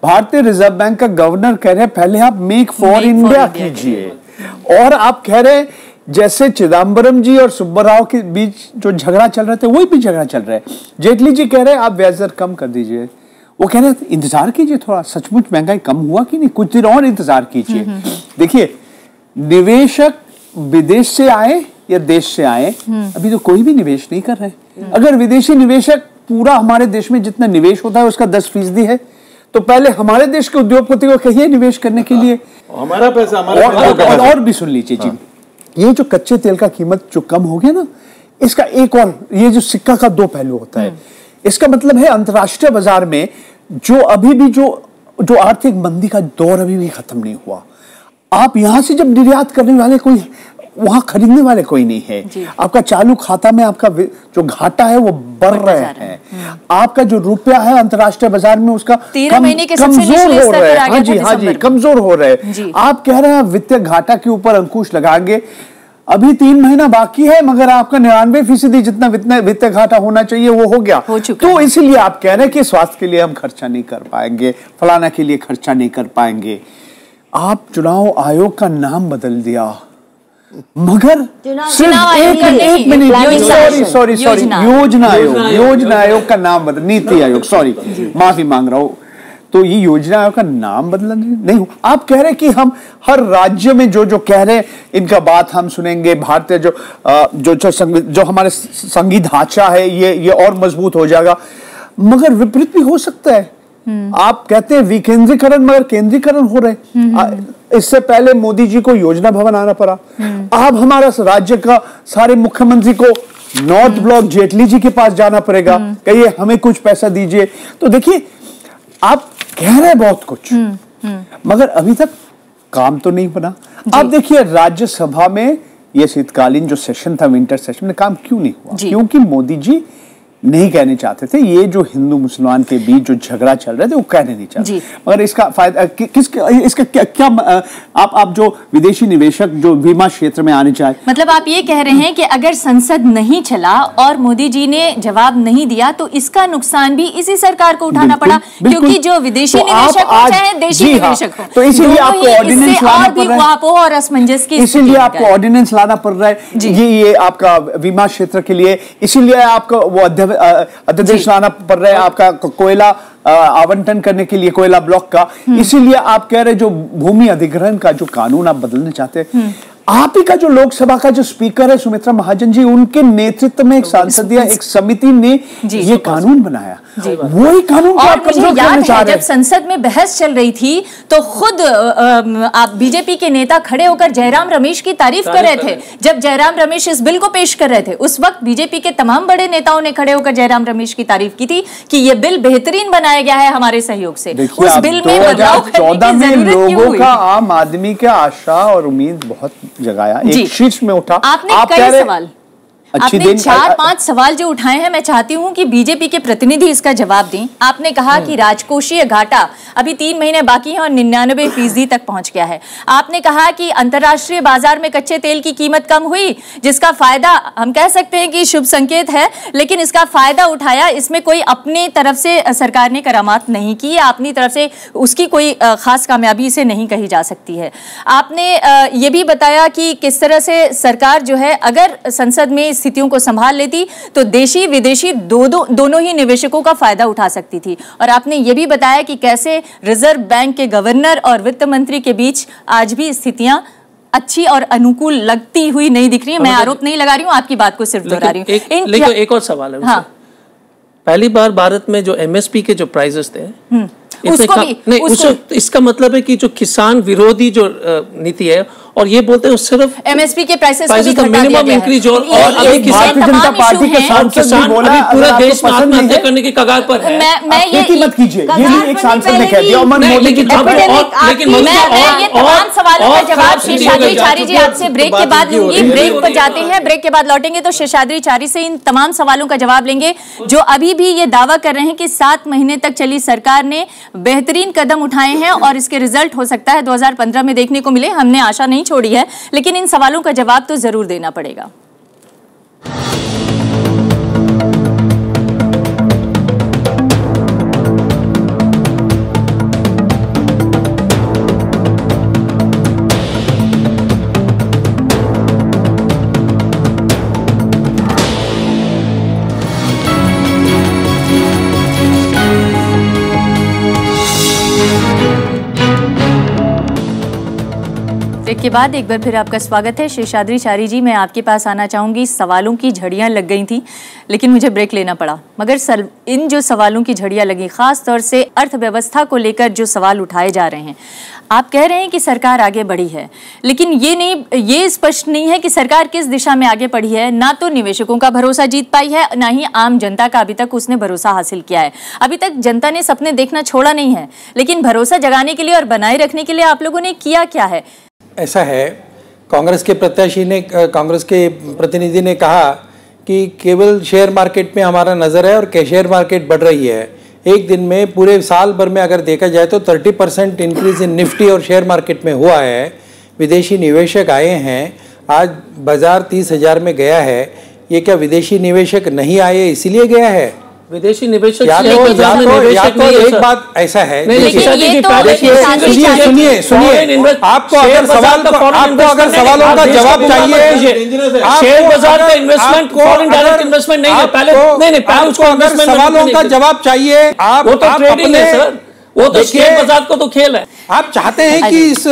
भारतीय रिजर्व बैंक का गवर्नर कह रहे हैं पहले आप मेक फॉर इंडिया कीजिए, और आप कह रहे जैसे चिदम्बरम जी और सुब्बाराव के बीच जो झगड़ा चल रहा था वही भी झगड़ा चल रहा है। जेटली जी कह रहे हैं आप ब्याज दर कम कर दीजिए, वो कह रहे हैं इंतजार कीजिए थोड़ा, सचमुच महंगाई कम हुआ कि नहीं, कुछ दिन और इंतजार कीजिए। देखिए, निवेशक विदेश से आए या देश से आए, अभी तो कोई भी निवेश नहीं कर रहे। अगर विदेशी निवेशक पूरा हमारे देश में जितना निवेश होता है उसका 10% है, तो पहले हमारे देश के उद्योगपति को कहिए निवेश करने के लिए। हमारा पैसा और भी सुन लीजिए जी, ये जो कच्चे तेल का कीमत जो कम हो गया ना, इसका एक और, ये जो सिक्का का दो पहलू होता है, इसका मतलब है अंतर्राष्ट्रीय बाजार में जो अभी भी जो आर्थिक मंदी का दौर अभी भी खत्म नहीं हुआ। आप यहां से जब निर्यात करने वाले कोई, वहां खरीदने वाले कोई नहीं है। आपका चालू खाता में आपका जो घाटा है वो बढ़ रहे हैं। आपका जो रुपया है अंतर्राष्ट्रीय बाजार में उसका 13 महीने के कमजोर हो रहा है। हाँ जी, कमजोर हो रहे हैं। आप कह रहे हैं वित्तीय घाटा के ऊपर अंकुश लगाएंगे, अभी 3 महीना बाकी है, मगर आपका 99% जितना वित्तीय घाटा होना चाहिए वो हो गया। तो इसलिए आप कह रहे हैं कि स्वास्थ्य के लिए हम खर्चा नहीं कर पाएंगे, फलाना के लिए खर्चा नहीं कर पाएंगे। आप चुनाव आयोग का नाम बदल दिया, मगर सिर्फ एक मिनट, सॉरी, योजना आयोग का नाम बदल, नीति आयोग, सॉरी, माफी मांग रहा हूं। तो ये योजना आयोग का नाम बदलना नहीं हो। आप कह रहे हैं कि हम हर राज्य में जो कह रहे हैं इनका बात हम सुनेंगे, भारतीय जो हमारे संघीय ढांचा है ये और मजबूत हो जाएगा, मगर विपरीत भी हो सकता है। आप कहते हैं विकेंद्रीकरण, मगर केंद्रीकरण हो रहे। इससे पहले मोदी जी को योजना भवन आना पड़ा, अब हमारा राज्य का सारे मुख्यमंत्री को नॉर्थ ब्लॉक जेटली जी के पास जाना पड़ेगा, कहिए हमें कुछ पैसा दीजिए। तो देखिए, आप कह रहे हैं बहुत कुछ, मगर अभी तक काम तो नहीं बना। आप देखिए राज्यसभा में ये शीतकालीन जो सेशन था, विंटर सेशन में, काम क्यों नहीं हुआ? क्योंकि मोदी जी नहीं कहने चाहते थे। ये जो हिंदू मुसलमान के बीच जो झगड़ा चल रहे थे वो कहने नहीं चाहते। मगर इसका फायदा इसका क्या आप जो विदेशी निवेशक जो बीमा क्षेत्र में आने चाहे, मतलब आप ये कह रहे हैं कि अगर संसद नहीं चला और मोदी जी ने जवाब नहीं दिया तो इसका नुकसान भी इसी सरकार को उठाना पड़ा, क्योंकि जो विदेशी निवेशक हो चाहे देशी निवेशक हो, तो इसीलिए आपको ऑर्डिनेंस लाना पड़ रहा है और असमंजस की, इसीलिए आपको ऑर्डिनेंस लाना पड़ रहा है। ये आपका बीमा क्षेत्र के लिए, इसीलिए आपको वो अध्यादेश लाना पड़ रहा है आपका कोयला आवंटन करने के लिए, कोयला ब्लॉक का। इसीलिए आप कह रहे जो भूमि अधिग्रहण का जो कानून आप बदलना चाहते हैं, आप ही का जो लोकसभा का जो स्पीकर है सुमित्रा महाजन जी, उनके नेतृत्व में एक संसदीय एक समिति ने ये कानून बनाया। वही कानून और मुझे याद है जब संसद में बहस चल रही थी तो खुद आप बीजेपी के नेता खड़े होकर जयराम रमेश की तारीफ कर रहे थे। जब जयराम रमेश इस बिल को पेश कर रहे थे, उस वक्त बीजेपी के तमाम बड़े नेताओं ने खड़े होकर जयराम रमेश की तारीफ की थी कि यह बिल बेहतरीन बनाया गया है हमारे सहयोग से। उस बिल में बदलाव करने की जरूरत क्यों हुई? का आम आदमी का आशा और उम्मीद बहुत जगाया, एक शीर्ष में उठा। आपने कई सवाल, आपने 4-5 सवाल जो उठाए हैं, मैं चाहती हूं कि बीजेपी के प्रतिनिधि इसका जवाब दें। आपने कहा कि राजकोषीय घाटा अभी 3 महीने बाकी है और 99% तक पहुंच गया है। आपने कहा कि अंतर्राष्ट्रीय बाजार में कच्चे तेल की कीमत कम हुई, जिसका फायदा हम कह सकते हैं कि शुभ संकेत है, लेकिन इसका फायदा उठाया, इसमें कोई अपनी तरफ से सरकार ने करामात नहीं की, अपनी तरफ से उसकी कोई खास कामयाबी इसे नहीं कही जा सकती है। आपने ये भी बताया कि किस तरह से सरकार जो है अगर संसद में स्थितियों को संभाल लेती तो देशी विदेशी दोनों ही निवेशकों का फायदा उठा सकती थी। और आपने ये भी बताया कि कैसे रिजर्व बैंक के गवर्नर और वित्त मंत्री के बीच आज भी स्थितियां अच्छी और अनुकूल लगती हुई नहीं दिख रही है। मैं आरोप नहीं लगा रही हूं, आपकी बात को सिर्फ दोहरा रही हूं। लेकिन एक और सवाल है। हाँ। पहली बार भारत में जो एमएसपी के जो प्राइसेस थे, इसका मतलब है कि जो किसान विरोधी जो नीति है, और ये बोलते हैं सिर्फ एमएसपी के प्राइसेस को भी घटा दिया मिनिमम इंक्रीज, और अभी भारतीय जनता पार्टी के सांसद बोला पूरे देश में आत्महत्या करने की कगार पर है। मैं ये मत कीजिए, ये भी एक सांसद ने कह दिया। लेकिन ये तमाम सवालों का जवाब शेषाद्री चारी जी आपसे ब्रेक के बाद लूंगी। ब्रेक पर जाते हैं, ब्रेक के बाद लौटेंगे तो शेषाद्री चारी से इन तमाम सवालों का जवाब लेंगे जो अभी भी ये दावा कर रहे हैं कि 7 महीने तक चली सरकार ने बेहतरीन कदम उठाए हैं और इसके रिजल्ट हो सकता है 2015 में देखने को मिले। हमने आशा नहीं छोड़ी है, लेकिन इन सवालों का जवाब तो जरूर देना पड़ेगा। के बाद एक बार फिर आपका स्वागत है। शेषाद्री जी, मैं आपके पास आना चाहूंगी। सवालों की झड़ियां लग गई थी लेकिन मुझे ब्रेक लेना पड़ा, मगर इन जो सवालों की झड़ियां लगी, खास तौर से अर्थव्यवस्था को लेकर जो सवाल उठाए जा रहे हैं, आप कह रहे हैं कि सरकार आगे बढ़ी है, लेकिन ये स्पष्ट नहीं है कि सरकार किस दिशा में आगे बढ़ी है। ना तो निवेशकों का भरोसा जीत पाई है, ना ही आम जनता का अभी तक उसने भरोसा हासिल किया है। अभी तक जनता ने सपने देखना छोड़ा नहीं है, लेकिन भरोसा जगाने के लिए और बनाए रखने के लिए आप लोगों ने किया क्या है? ऐसा है, कांग्रेस के प्रत्याशी ने, कांग्रेस के प्रतिनिधि ने कहा कि केवल शेयर मार्केट में हमारा नज़र है और शेयर मार्केट बढ़ रही है। एक दिन में पूरे साल भर में अगर देखा जाए तो 30% इंक्रीज इन निफ्टी और शेयर मार्केट में हुआ है। विदेशी निवेशक आए हैं, आज बाजार 30,000 में गया है। ये क्या विदेशी निवेशक नहीं आए इसीलिए गया है? विदेशी निवेशक या तो एक बात ऐसा है, सुनिए, आपको अगर सवालों का जवाब चाहिए, शेयर बाजार का इन्वेस्टमेंट फॉरेन डायरेक्ट इन्वेस्टमेंट नहीं है। पहले अगर सवालों का जवाब चाहिए, आप वो तो ट्रेडिंग है सर, वो तो शेयर बाजार को तो खेल है। आप चाहते हैं कि इस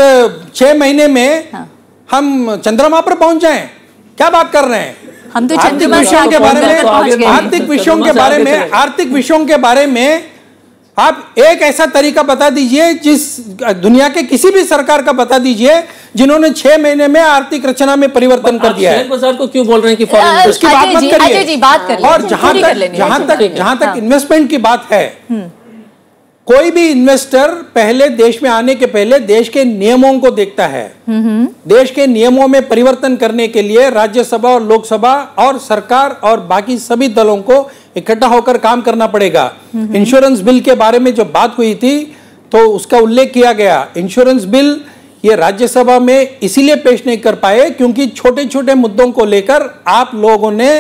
6 महीने में हम चंद्रमा पर पहुंच जाएं? क्या बात कर रहे हैं? हम तो आर्थिक विषयों के बारे में आप एक ऐसा तरीका बता दीजिए, जिस दुनिया के किसी भी सरकार का बता दीजिए जिन्होंने 6 महीने में आर्थिक रचना में परिवर्तन कर दिया है। शेयर बाजार को क्यों बोल रहे हैं कि फॉरेन? उसकी बात मत करिए। और जहां तक इन्वेस्टमेंट की बात है, कोई भी इन्वेस्टर पहले देश में आने के पहले देश के नियमों को देखता है। देश के नियमों में परिवर्तन करने के लिए राज्यसभा और लोकसभा और सरकार और बाकी सभी दलों को इकट्ठा होकर काम करना पड़ेगा। इंश्योरेंस बिल के बारे में जो बात हुई थी तो उसका उल्लेख किया गया। इंश्योरेंस बिल ये राज्यसभा में इसीलिए पेश नहीं कर पाए क्योंकि छोटे छोटे मुद्दों को लेकर आप लोगों ने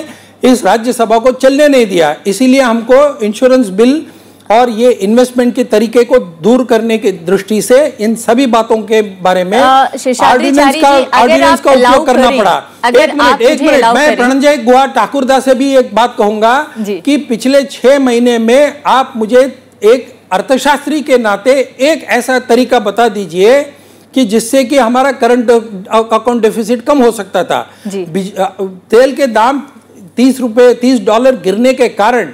इस राज्यसभा को चलने नहीं दिया। इसीलिए हमको इंश्योरेंस बिल और ये इन्वेस्टमेंट के तरीके को दूर करने की दृष्टि से इन सभी बातों के बारे में ऑर्डिनेंस का उपयोग करना पड़ा। एक मिनट, मैं प्रणंजय गुहा ठाकुरदा से भी एक बात कहूंगा कि पिछले 6 महीने में आप मुझे एक अर्थशास्त्री के नाते एक ऐसा तरीका बता दीजिए कि जिससे कि हमारा करंट अकाउंट डेफिसिट कम हो सकता था। तेल के दाम $30 गिरने के कारण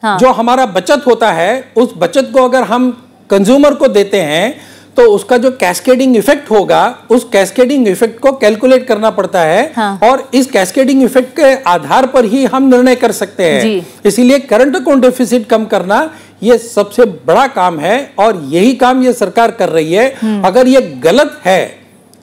जो हमारा बचत होता है, उस बचत को अगर हम कंज्यूमर को देते हैं तो उसका जो कैस्केडिंग इफेक्ट होगा, उस कैस्केडिंग इफेक्ट को कैलकुलेट करना पड़ता है। और इस कैस्केडिंग इफेक्ट के आधार पर ही हम निर्णय कर सकते हैं। इसीलिए करंट अकाउंट डेफिसिट कम करना ये सबसे बड़ा काम है और यही काम ये सरकार कर रही है। अगर ये गलत है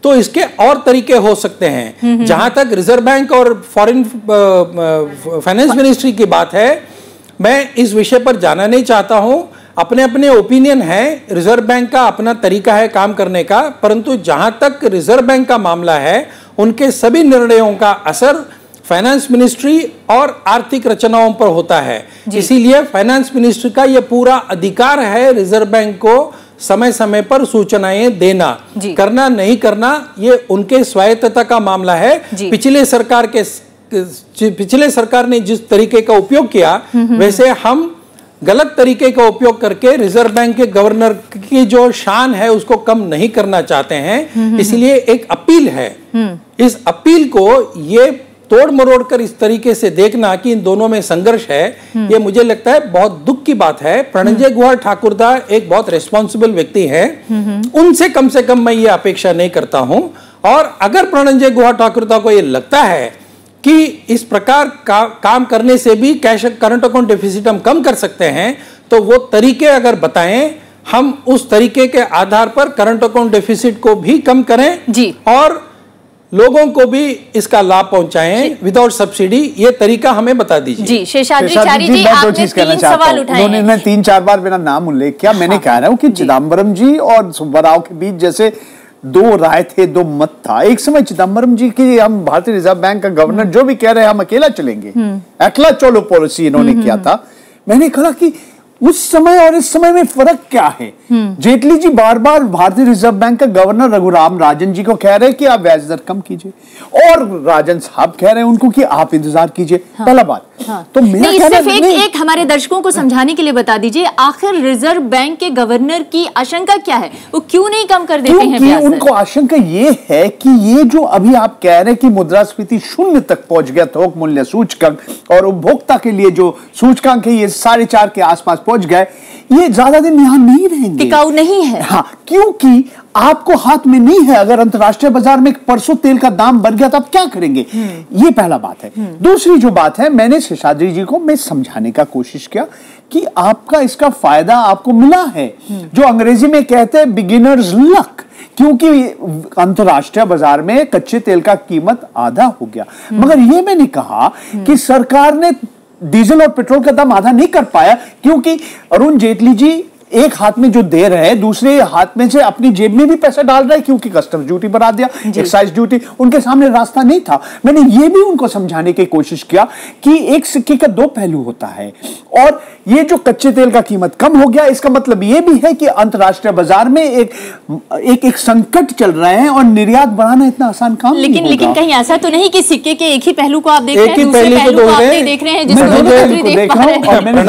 तो इसके और तरीके हो सकते हैं। जहां तक रिजर्व बैंक और फॉरेन फाइनेंस मिनिस्ट्री की बात है, मैं इस विषय पर जाना नहीं चाहता हूं। अपने अपने ओपिनियन है, रिजर्व बैंक का अपना तरीका है काम करने का, परंतु जहां तक रिजर्व बैंक का मामला है, उनके सभी निर्णयों का असर फाइनेंस मिनिस्ट्री और आर्थिक रचनाओं पर होता है। इसीलिए फाइनेंस मिनिस्ट्री का यह पूरा अधिकार है रिजर्व बैंक को समय समय पर सूचनाएं देना। करना नहीं करना ये उनके स्वायत्तता का मामला है। पिछले सरकार ने जिस तरीके का उपयोग किया, वैसे हम गलत तरीके का उपयोग करके रिजर्व बैंक के गवर्नर की जो शान है उसको कम नहीं करना चाहते हैं। इसलिए एक अपील है, इस अपील को ये तोड़ मरोड़ कर इस तरीके से देखना कि इन दोनों में संघर्ष है, ये मुझे लगता है बहुत दुख की बात है। प्रणंजय गुहा ठाकुरदा एक बहुत रिस्पॉन्सिबल व्यक्ति है, उनसे कम मैं ये अपेक्षा नहीं करता हूं। और अगर प्रणंजय गुहा ठाकुरदा को ये लगता है कि इस प्रकार काम करने से भी कैश करंट अकाउंट डेफिसिट हम कम कर सकते हैं, तो वो तरीके अगर बताएं, हम उस तरीके के आधार पर करंट अकाउंट डेफिसिट को भी कम करें और लोगों को भी इसका लाभ पहुंचाएं विदाउट सब्सिडी। ये तरीका हमें बता दीजिए। जी, शेषाद्री जी, आपने 3 सवाल उठाए। उन्होंने 3-4 बार मेरा नाम उल्लेख किया। मैंने कह रहा हूं कि चिदम्बरम जी और सुब्बाराव के बीच जैसे 2 राय थे, 2 मत था। एक समय चिदम्बरम जी की, हम भारतीय रिजर्व बैंक का गवर्नर जो भी कह रहे हैं हम अकेला चलेंगे, अकेला चलो पॉलिसी इन्होंने किया था। मैंने कहा कि उस समय और इस समय में फर्क क्या है। जेटली जी बार बार भारतीय रिजर्व बैंक का गवर्नर रघुराम राजन जी को कह रहे हैं कि आप ब्याज दर कम कीजिए, और राजन साहब कह रहे हैं उनको कि आप इंतजार कीजिए। पहला बात, तो मेरा कहना सिर्फ एक हमारे दर्शकों को समझाने के लिए बता दीजिए, आखिर रिजर्व बैंक के गवर्नर की आशंका क्या है? वो क्यों नहीं कम कर देते हैं ब्याज दर? उनको आशंका ये है कि ये जो अभी आप कह रहे हैं कि मुद्रास्फीति 0 तक पहुंच गया, थोक मूल्य सूचकांक और उपभोक्ता के लिए जो सूचकांक है ये 4.5 के आसपास पहुंच गए, ये ज्यादा दिन यहां नहीं रहेंगे, टिकाऊ नहीं है। हाँ, क्योंकि आपको हाथ में नहीं है। अगर अंतर्राष्ट्रीय बाजार में परसों तेल का दाम बढ़ गया तो आप क्या करेंगे? ये पहला बात है। दूसरी जो बात है, मैंने शेषाद्री जी को मैं समझाने का कोशिश किया कि आपका इसका फायदा आपको मिला है, जो अंग्रेजी में कहते हैं बिगिनर्स लक, क्योंकि अंतर्राष्ट्रीय बाजार में कच्चे तेल का कीमत आधा हो गया। मगर ये मैंने कहा कि सरकार ने डीजल और पेट्रोल का दाम आधा नहीं कर पाया, क्योंकि अरुण जेटली जी एक हाथ में जो दे रहे हैं, दूसरे हाथ में से अपनी जेब में भी पैसा डाल रहे हैं, क्योंकि कस्टम ड्यूटी बढ़ा दिया, एक्साइज ड्यूटी, उनके सामने रास्ता नहीं था। मैंने ये भी उनको समझाने की कोशिश किया कि एक सिक्के का 2 पहलू होता है, और ये जो कच्चे तेल का कीमत कम हो गया, इसका मतलब ये भी है कि अंतर्राष्ट्रीय बाजार में एक संकट चल रहे हैं और निर्यात बढ़ाना इतना आसान काम नहीं होगा। लेकिन कहीं ऐसा तो नहीं कि सिक्के के एक ही पहलू को आप देख रहे हैं, दूसरे पहलू को आप नहीं देख रहे हैं, जिसको देख रहा हूं और मैंने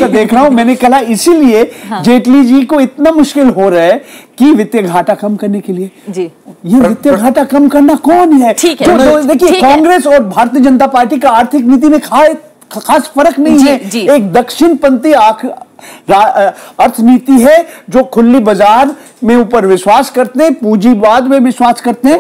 देख रहा हूं। मैंने कहा इसीलिए जेटली जी को इतना मुश्किल हो रहा है कि वित्तीय घाटा कम करने के लिए जी, ये वित्तीय घाटा कम करना कौन है? देखिए, कांग्रेस और भारतीय जनता पार्टी का आर्थिक नीति में खास फर्क नहीं है। एक दक्षिणपंथी अर्थनीति है जो खुली बाजार में ऊपर विश्वास करते हैं, पूंजीवाद में विश्वास करते हैं,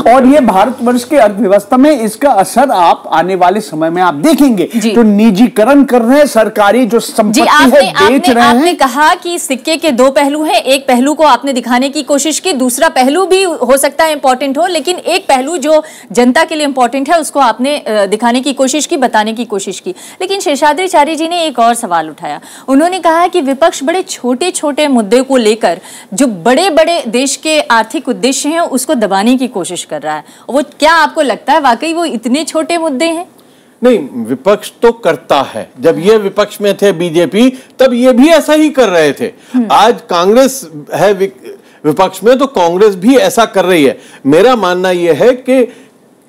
और ये भारतवर्ष के अर्थव्यवस्था में इसका असर आप आने वाले समय में आप देखेंगे। तो निजीकरण कर रहे हैं, सरकारी जो संपत्ति है बेच रहे हैं। आपने कहा कि सिक्के के 2 पहलू हैं, एक पहलू को आपने दिखाने की कोशिश की, दूसरा पहलू भी हो सकता है इंपॉर्टेंट हो, लेकिन एक पहलू जो जनता के लिए इंपॉर्टेंट है उसको आपने दिखाने की कोशिश की, बताने की कोशिश की। लेकिन शेषाद्री जी ने एक और सवाल उठाया। उन्होंने कहा कि विपक्ष बड़े छोटे छोटे मुद्दे को लेकर जो बड़े बड़े देश के आर्थिक उद्देश्य हैं उसको दबाने की कोशिश कर रहा है। वो क्या आपको लगता है वाकई वो इतने छोटे मुद्दे हैं? नहीं, विपक्ष तो करता है। जब ये विपक्ष में थे बीजेपी, तब ये भी ऐसा ही कर रहे थे। आज कांग्रेस है विपक्ष में, तो कांग्रेस भी ऐसा कर रही है। मेरा मानना यह है कि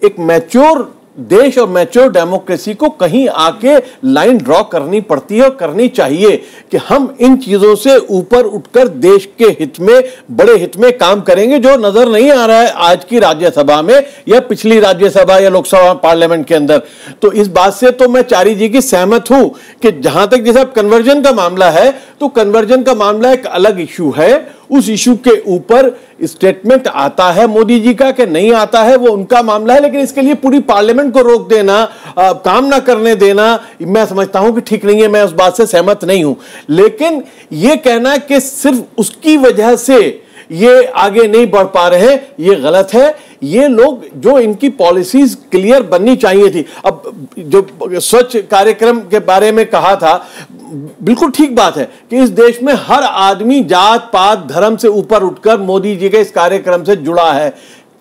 एक मैच्योर देश और मैच्योर डेमोक्रेसी को कहीं आके लाइन ड्रॉ करनी पड़ती है और करनी चाहिए कि हम इन चीजों से ऊपर उठकर देश के हित में, बड़े हित में काम करेंगे, जो नजर नहीं आ रहा है आज की राज्यसभा में या पिछली राज्यसभा या लोकसभा पार्लियामेंट के अंदर। तो इस बात से तो मैं चारी जी की सहमत हूं कि जहां तक जैसे कन्वर्जन का मामला है, तो कन्वर्जन का मामला एक अलग इश्यू है। उस इशू के ऊपर स्टेटमेंट आता है मोदी जी का कि नहीं आता है, वो उनका मामला है, लेकिन इसके लिए पूरी पार्लियामेंट को रोक देना, काम ना करने देना, मैं समझता हूं कि ठीक नहीं है। मैं उस बात से सहमत नहीं हूं, लेकिन ये कहना कि सिर्फ उसकी वजह से ये आगे नहीं बढ़ पा रहे हैं, ये गलत है। ये लोग जो इनकी पॉलिसीज क्लियर बननी चाहिए थी। अब जो स्वच्छ कार्यक्रम के बारे में कहा था, बिल्कुल ठीक बात है कि इस देश में हर आदमी जात पात धर्म से ऊपर उठकर मोदी जी के इस कार्यक्रम से जुड़ा है।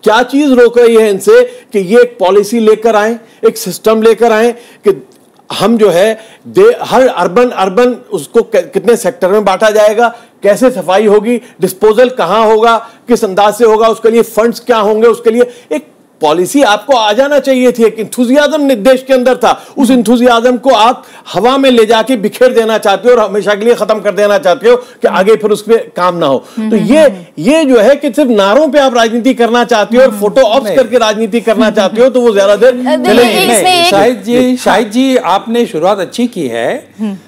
क्या चीज रोक रही है इनसे कि ये एक पॉलिसी लेकर आए, एक सिस्टम लेकर आए कि हम जो है हर अर्बन उसको कितने सेक्टर में बांटा जाएगा, कैसे सफाई होगी, डिस्पोजल कहां होगा, किस अंदाज से होगा, उसके लिए फंड्स क्या होंगे, उसके लिए एक पॉलिसी आपको आ जाना चाहिए थी। एक इंथुजियाज्म देश के अंदर था, उस इंथुजियाज्म को आप हवा में ले जाके बिखेर देना चाहते हो और हमेशा के लिए खत्म कर देना चाहते हो कि आगे फिर उस पर काम ना हो। तो ये जो है कि सिर्फ नारों पे आप राजनीति करना चाहते हो और फोटो ऑप्स करके राजनीति करना चाहते हो, तो वो ज्यादा देर चलेगी। शाहिद जी आपने शुरुआत अच्छी की है।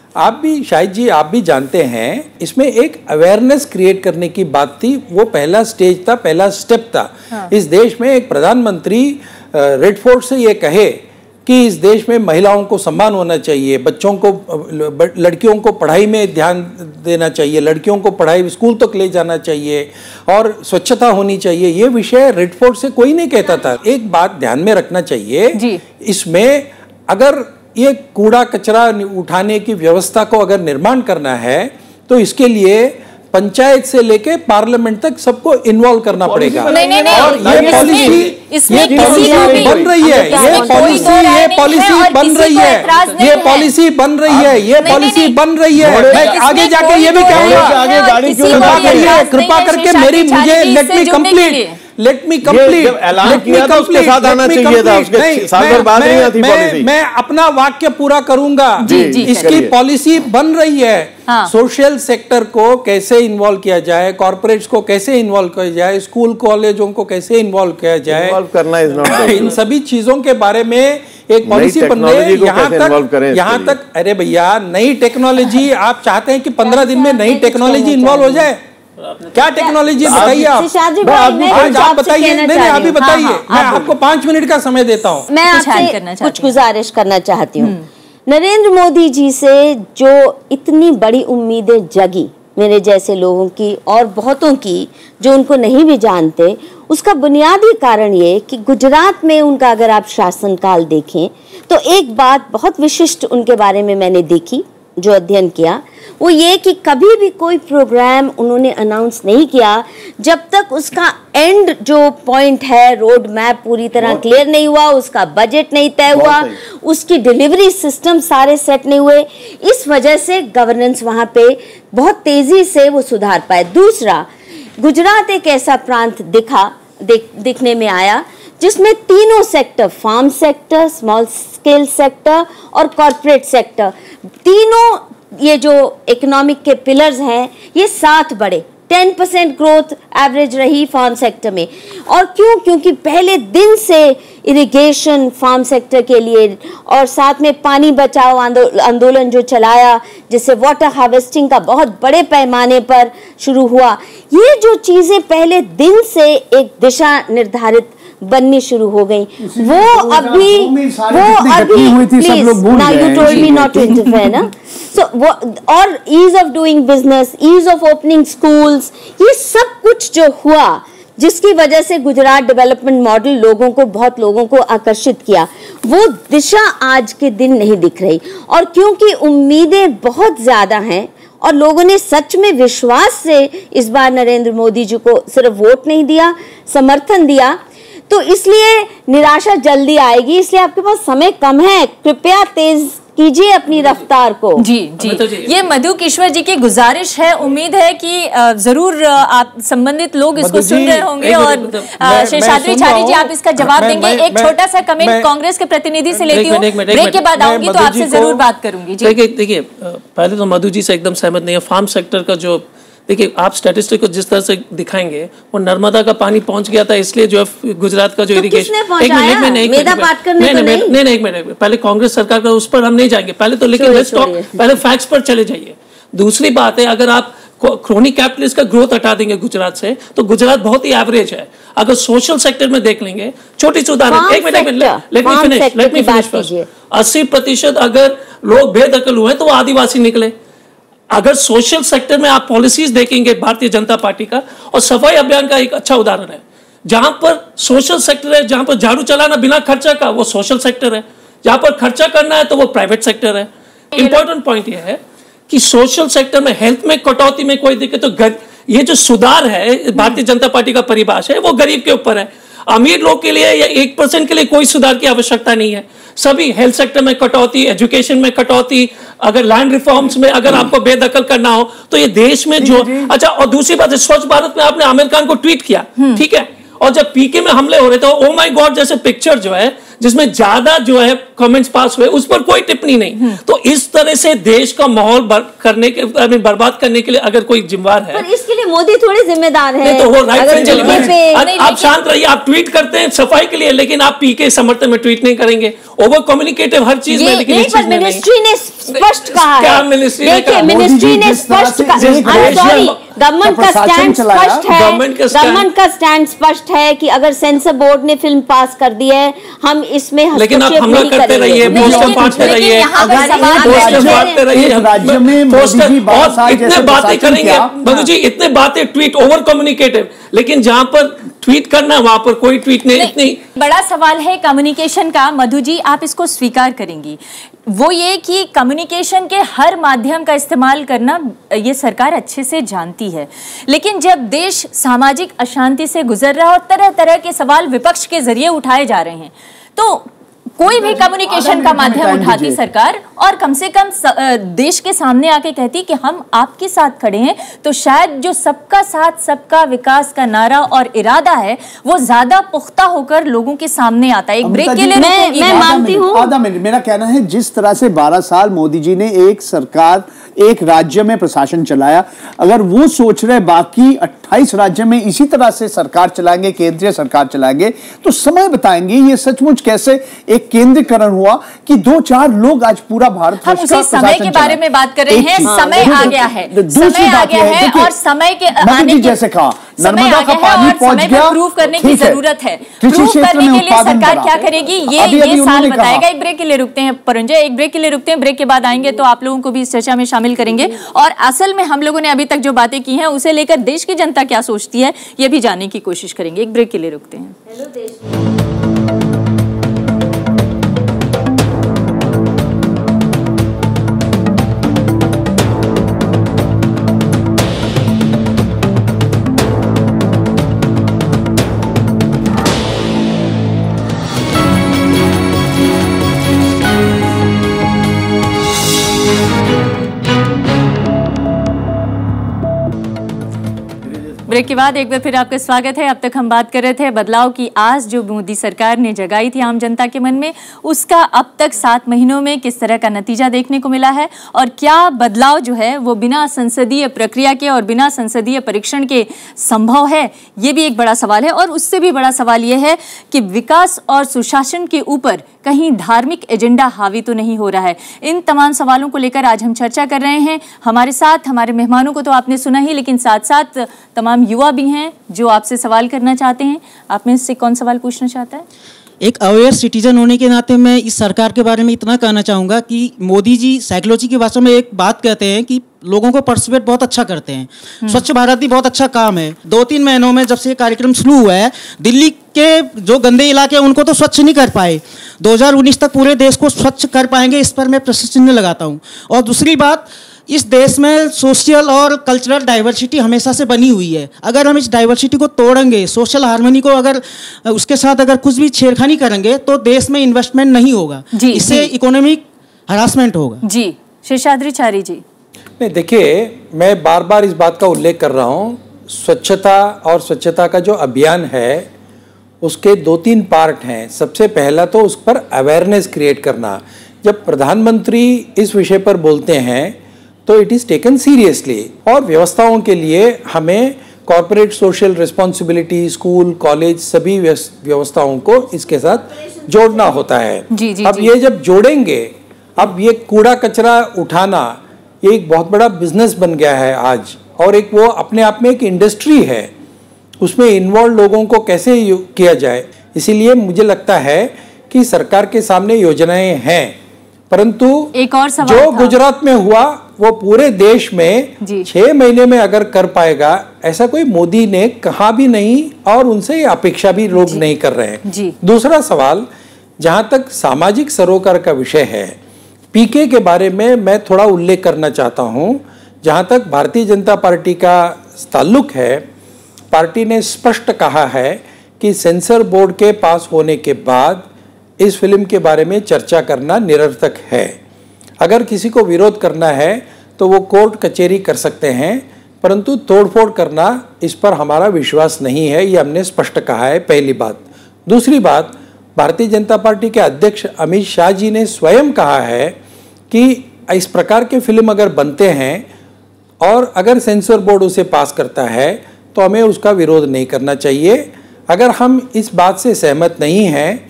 शाहिद जी आप भी जानते हैं इसमें एक अवेयरनेस क्रिएट करने की बात थी, वो पहला स्टेज था, पहला स्टेप था। हाँ। इस देश में एक प्रधानमंत्री रेड फोर्ट से ये कहे कि इस देश में महिलाओं को सम्मान होना चाहिए, बच्चों को, लड़कियों को पढ़ाई में ध्यान देना चाहिए, लड़कियों को पढ़ाई स्कूल तक ले जाना चाहिए और स्वच्छता होनी चाहिए। ये विषय रेड फोर्ट से कोई नहीं कहता था। एक बात ध्यान में रखना चाहिए, इसमें अगर ये कूड़ा कचरा उठाने की व्यवस्था को अगर निर्माण करना है तो इसके लिए पंचायत से लेके पार्लियामेंट तक सबको इन्वॉल्व करना पड़ेगा। और ये पॉलिसी बन रही है, ये पॉलिसी बन रही है, ये पॉलिसी बन रही है, ये पॉलिसी बन रही है। मैं आगे जाके ये भी कहूंगा, कृपा करके मुझे let me complete. Let me complete. ऐलान किया था उसके साथ आना चाहिए था, उसके साल भर बाद नहीं आती पॉलिसी। मैं अपना वाक्य पूरा करूंगा। इसकी पॉलिसी बन रही है। सोशल सेक्टर को कैसे इन्वॉल्व किया जाए, कॉर्पोरेट्स को कैसे इन्वॉल्व किया जाए, स्कूल कॉलेजों को कैसे इन्वॉल्व किया जाए, इन्वॉल्व करना इज नॉट, इन सभी चीजों के बारे में एक पॉलिसी बन रही है। यहाँ तक अरे भैया, नई टेक्नोलॉजी आप चाहते हैं कि 15 दिन में नई टेक्नोलॉजी इन्वॉल्व हो जाए? क्या टेक्नोलॉजी बताइए आप बताइए। नहीं, अभी बताइए, मैं आपको 5 मिनट का समय देता हूँ। मैं आपसे कुछ गुजारिश करना चाहती हूँ। नरेंद्र मोदी जी से जो इतनी बड़ी उम्मीदें जगी मेरे जैसे लोगों की और बहुतों की जो उनको नहीं भी जानते, उसका बुनियादी कारण ये कि गुजरात में उनका अगर आप शासनकाल देखें तो एक बात बहुत विशिष्ट उनके बारे में मैंने देखी, जो अध्ययन किया, वो ये कि कभी भी कोई प्रोग्राम उन्होंने अनाउंस नहीं किया जब तक उसका एंड जो पॉइंट है, रोड मैप पूरी तरह क्लियर नहीं हुआ, उसका बजट नहीं तय हुआ, उसकी डिलीवरी सिस्टम सारे सेट नहीं हुए। इस वजह से गवर्नेंस वहाँ पे बहुत तेजी से वो सुधार पाए। दूसरा, गुजरात एक ऐसा प्रांत दिखने में आया जिसमें तीनों sector, farm sector, small scale sector और कॉर्पोरेट सेक्टर, तीनों ये जो इकोनॉमिक के पिलर्स हैं, ये साथ बढ़े। 10% ग्रोथ एवरेज रही फार्म सेक्टर में। और क्योंकि पहले दिन से इरिगेशन फार्म सेक्टर के लिए और साथ में पानी बचाओ आंदोलन जो चलाया, जिससे वाटर हार्वेस्टिंग का बहुत बड़े पैमाने पर शुरू हुआ। ये जो चीजें पहले दिन से एक दिशा निर्धारित बननी शुरू हो गई, वो अभी please now you told me not to interfere ना। सो वो और ease of doing business, ease of opening schools, ये सब कुछ जो हुआ जिसकी वजह से गुजरात डेवलपमेंट मॉडल बहुत लोगों को आकर्षित किया, वो दिशा आज के दिन नहीं दिख रही। और क्योंकि उम्मीदें बहुत ज्यादा हैं और लोगों ने सच में विश्वास से इस बार नरेंद्र मोदी जी को सिर्फ वोट नहीं दिया, समर्थन दिया, तो इसलिए निराशा जल्दी आएगी। इसलिए आपके पास समय कम है, कृपया तेज कीजिए अपनी रफ्तार को। जी ये मधु किश्वर जी की गुजारिश है। उम्मीद है कि जरूर आप संबंधित लोग इसको सुन रहे होंगे और शेषाद्री चारी जी आप इसका जवाब देंगे। एक छोटा सा कमेंट कांग्रेस के प्रतिनिधि से लेती हूँ, ब्रेक के बाद आऊंगी तो आपसे जरूर बात करूंगी। देखिए, पहले तो मधु जी से एकदम सहमत नहीं है। फार्म सेक्टर का जो देखिए, आप स्टैटिस्टिक को जिस तरह से दिखाएंगे, वो नर्मदा का पानी पहुंच गया था, इसलिए जो गुजरात का जो इरिगेशन, एक मिनट पहले कांग्रेस सरकार का, उस पर हम नहीं जाएंगे पहले तो, लेकिन पहले फैक्ट्स पर चले जाइए। दूसरी बात है, अगर आप क्रोनी कैपिटलिस्ट का ग्रोथ हटा देंगे गुजरात से, तो गुजरात बहुत ही एवरेज है। अगर सोशल सेक्टर में देख लेंगे, छोटी सी उदाहरण, एक minute let me finish first. 80% अगर लोग बेदखल हुए तो वो आदिवासी निकले। अगर सोशल सेक्टर में आप पॉलिसीज देखेंगे भारतीय जनता पार्टी का, और सफाई अभियान का एक अच्छा उदाहरण है, जहां पर सोशल सेक्टर है, जहां पर झाड़ू चलाना बिना खर्चा का, वो सोशल सेक्टर है। जहां पर खर्चा करना है तो वो प्राइवेट सेक्टर है। इंपॉर्टेंट पॉइंट यह है कि सोशल सेक्टर में हेल्थ में कटौती में कोई दिक्कत, तो ये जो सुधार है भारतीय जनता पार्टी का परिभाषा है, वो गरीब के ऊपर है। अमीर लोग के लिए या 1% के लिए कोई सुधार की आवश्यकता नहीं है। सभी हेल्थ सेक्टर में कटौती, एजुकेशन में कटौती, अगर लैंड रिफॉर्म्स में अगर आपको बेदखल करना हो तो ये देश में जो अच्छा। और दूसरी बात है, स्वच्छ भारत में आपने आमिर खान को ट्वीट किया, ठीक है, और जब पीके में हमले हो रहे थे, ओ माय गॉड जैसे पिक्चर जो है जिसमें ज्यादा जो है कमेंट्स पास हुए, उस पर कोई टिप्पणी नहीं। तो इस तरह से देश का माहौल बर्बाद करने के लिए अगर कोई जिम्मेदार है, पर इसके लिए मोदी थोड़े जिम्मेदार है। तो वो राइट, आप शांत रहिए। आप ट्वीट करते हैं सफाई के लिए, लेकिन आप पीके समर्थन में ट्वीट नहीं करेंगे। ओवर कम्युनिकेटिव हर चीज में, लेकिन मिनिस्ट्री ने स्पष्ट कहा है, मिनिस्ट्री ने स्पष्ट कहा, गवर्नमेंट का स्टैंड स्पष्ट है, गवर्नमेंट का स्टैंड स्पष्ट है कि अगर सेंसर बोर्ड ने फिल्म पास कर दी है, हम इसमें लेकिन आप हमला करते रहिए, पोस्टर फाड़ते रहिए, राज्य में इतने बातें करेंगे मधु जी, इतने बातें ट्वीट ओवर कम्युनिकेटिव, लेकिन जहां पर ट्वीट करना वहां पर कोई ट्वीट नहीं। इतनी बड़ा सवाल है कम्युनिकेशन का। मधु जी आप इसको स्वीकार करेंगी, वो ये कि कम्युनिकेशन के हर माध्यम का इस्तेमाल करना ये सरकार अच्छे से जानती है, लेकिन जब देश सामाजिक अशांति से गुजर रहा है और तरह तरह के सवाल विपक्ष के जरिए उठाए जा रहे हैं, तो कोई भी कम्युनिकेशन का माध्यम उठाती सरकार और कम से कम देश के सामने आके कहती कि हम आपके साथ खड़े हैं, तो शायद जो सबका साथ सबका विकास का नारा और इरादा है वो ज्यादा पुख्ता होकर लोगों के सामने आता है। एक ब्रेक के लिए मैं मानती हूँ, आधा मिनट, मेरा कहना है जिस तरह से 12 साल मोदी जी ने एक सरकार, एक राज्य में प्रशासन चलाया, अगर वो सोच रहे बाकी 28 राज्य में इसी तरह से सरकार चलाएंगे, केंद्रीय सरकार चलाएंगे, तो समय बताएंगे ये सचमुच कैसे एक केंद्रीकरण हुआ कि 2-4 लोग आज पूरा भारत हम उसी समय के बारे में बात कर रहे हैं। समय आ गया है, समय आ गया है और समय के आने के जैसे कहा नर्मदा का पानी पहुंच गया, प्रूव करने की जरूरत है। प्रूव करने के लिए सरकार क्या करेगी ये साल बताएगा। एक ब्रेक के लिए रुकते हैं परंजय, एक ब्रेक के लिए रुकते हैं, ब्रेक के बाद आएंगे तो आप लोगों को भी इस चर्चा में शामिल करेंगे। और असल में हम लोगों ने अभी तक जो बातें की हैं उसे लेकर देश की जनता क्या सोचती है ये भी जानने की कोशिश करेंगे। एक ब्रेक के लिए रुकते हैं। हेलो देश। ब्रेक के बाद एक बार फिर आपका स्वागत है। अब तक हम बात कर रहे थे बदलाव की आस जो मोदी सरकार ने जगाई थी आम जनता के मन में, उसका अब तक 7 महीनों में किस तरह का नतीजा देखने को मिला है और क्या बदलाव जो है वो बिना संसदीय प्रक्रिया के और बिना संसदीय परीक्षण के संभव है, ये भी एक बड़ा सवाल है। और उससे भी बड़ा सवाल ये है कि विकास और सुशासन के ऊपर कहीं धार्मिक एजेंडा हावी तो नहीं हो रहा है। इन तमाम सवालों को लेकर आज हम चर्चा कर रहे हैं। हमारे साथ हमारे मेहमानों को तो आपने सुना ही, लेकिन साथ साथ तमाम युवा भी हैं जो आपसे सवाल करना चाहते हैं। आप में से कौन सवाल पूछना चाहता है? एक अवेयर सिटीजन होने के नाते मैं इस सरकार के बारे में इतना कहना चाहूँगा कि मोदी जी साइकोलॉजी की भाषा में एक बात कहते हैं कि लोगों को पर्सुएट बहुत अच्छा करते हैं। स्वच्छ भारत भी बहुत अच्छा काम है। 2-3 महीनों में जब से ये कार्यक्रम शुरू हुआ है, दिल्ली के जो गंदे इलाके हैं उनको तो स्वच्छ नहीं कर पाए, 2019 तक पूरे देश को स्वच्छ कर पाएंगे, इस पर मैं प्रश्न चिन्ह लगाता हूँ। और दूसरी बात, इस देश में सोशल और कल्चरल डाइवर्सिटी हमेशा से बनी हुई है। अगर हम इस डाइवर्सिटी को तोड़ेंगे, सोशल हार्मनी को अगर उसके साथ अगर कुछ भी छेड़खानी करेंगे तो देश में इन्वेस्टमेंट नहीं होगा, इससे इकोनॉमिक हरासमेंट होगा। जी शेषाद्रिचारी जी। नहीं, देखिए मैं बार बार इस बात का उल्लेख कर रहा हूँ, स्वच्छता और स्वच्छता का जो अभियान है उसके 2-3 पार्ट हैं। सबसे पहला तो उस पर अवेयरनेस क्रिएट करना। जब प्रधानमंत्री इस विषय पर बोलते हैं तो इट इज़ टेकन सीरियसली, और व्यवस्थाओं के लिए हमें corporate social responsibility, school, college, सभी व्यवस्थाओं को इसके साथ जोड़ना होता है। अब ये जब जोड़ेंगे, अब ये कूड़ा कचरा उठाना ये एक बहुत बड़ा बिजनेस बन गया है आज, और एक वो अपने आप में एक इंडस्ट्री है, उसमें इन्वॉल्व लोगों को कैसे किया जाए। इसीलिए मुझे लगता है कि सरकार के सामने योजनाएं हैं, परंतु एक और सवाल जो गुजरात में हुआ वो पूरे देश में 6 महीने में अगर कर पाएगा, ऐसा कोई मोदी ने कहा भी नहीं और उनसे अपेक्षा भी लोग नहीं कर रहे हैं। दूसरा सवाल, जहां तक सामाजिक सरोकार का विषय है, पीके के बारे में मैं थोड़ा उल्लेख करना चाहता हूं। जहां तक भारतीय जनता पार्टी का ताल्लुक है, पार्टी ने स्पष्ट कहा है कि सेंसर बोर्ड के पास होने के बाद इस फिल्म के बारे में चर्चा करना निरर्थक है। अगर किसी को विरोध करना है तो वो कोर्ट कचहरी कर सकते हैं, परंतु तोड़फोड़ करना, इस पर हमारा विश्वास नहीं है, ये हमने स्पष्ट कहा है, पहली बात। दूसरी बात, भारतीय जनता पार्टी के अध्यक्ष अमित शाह जी ने स्वयं कहा है कि इस प्रकार के फिल्म अगर बनते हैं और अगर सेंसर बोर्ड उसे पास करता है तो हमें उसका विरोध नहीं करना चाहिए। अगर हम इस बात से सहमत नहीं हैं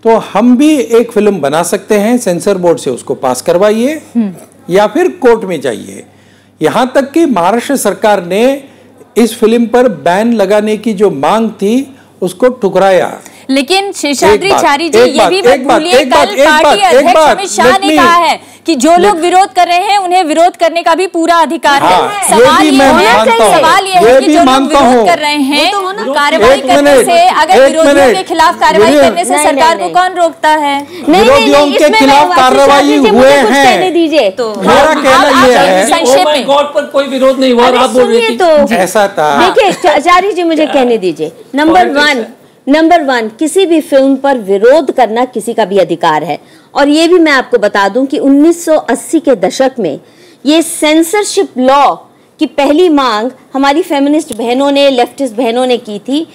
तो हम भी एक फिल्म बना सकते हैं, सेंसर बोर्ड से उसको पास करवाइए या फिर कोर्ट में जाइए। यहाँ तक कि महाराष्ट्र सरकार ने इस फिल्म पर बैन लगाने की जो मांग थी उसको ठुकराया। लेकिन शेषाद्रिचारी जी, ये भी मत भूलिए, कल पार्टी अध्यक्ष अमित शाह ने कहा है कि जो लोग विरोध कर रहे हैं उन्हें विरोध करने का भी पूरा अधिकार है। सवाल ये है कि जो लोग विरोध कर रहे हैं कार्रवाई करने से, अगर विरोधियों के खिलाफ कार्रवाई करने से सरकार को कौन रोकता है? विरोधियों के खिलाफ कार्रवाई हुए हैं, कहने दीजिए। तो मेरा कहना यह है संक्षेप में गॉड पर कोई विरोध नहीं हुआ, आप बोल रहे थे ऐसा था। देखिए आचार्य जी, मुझे कहने दीजिए। नंबर 1, नंबर 1, किसी भी फिल्म पर विरोध करना किसी का भी अधिकार है। और ये भी मैं आपको बता दूं कि 1980 के दशक में ये सेंसरशिप लॉ की पहली मांग हमारी फेमिनिस्ट बहनों ने, लेफ्टिस्ट बहनों ने की थी।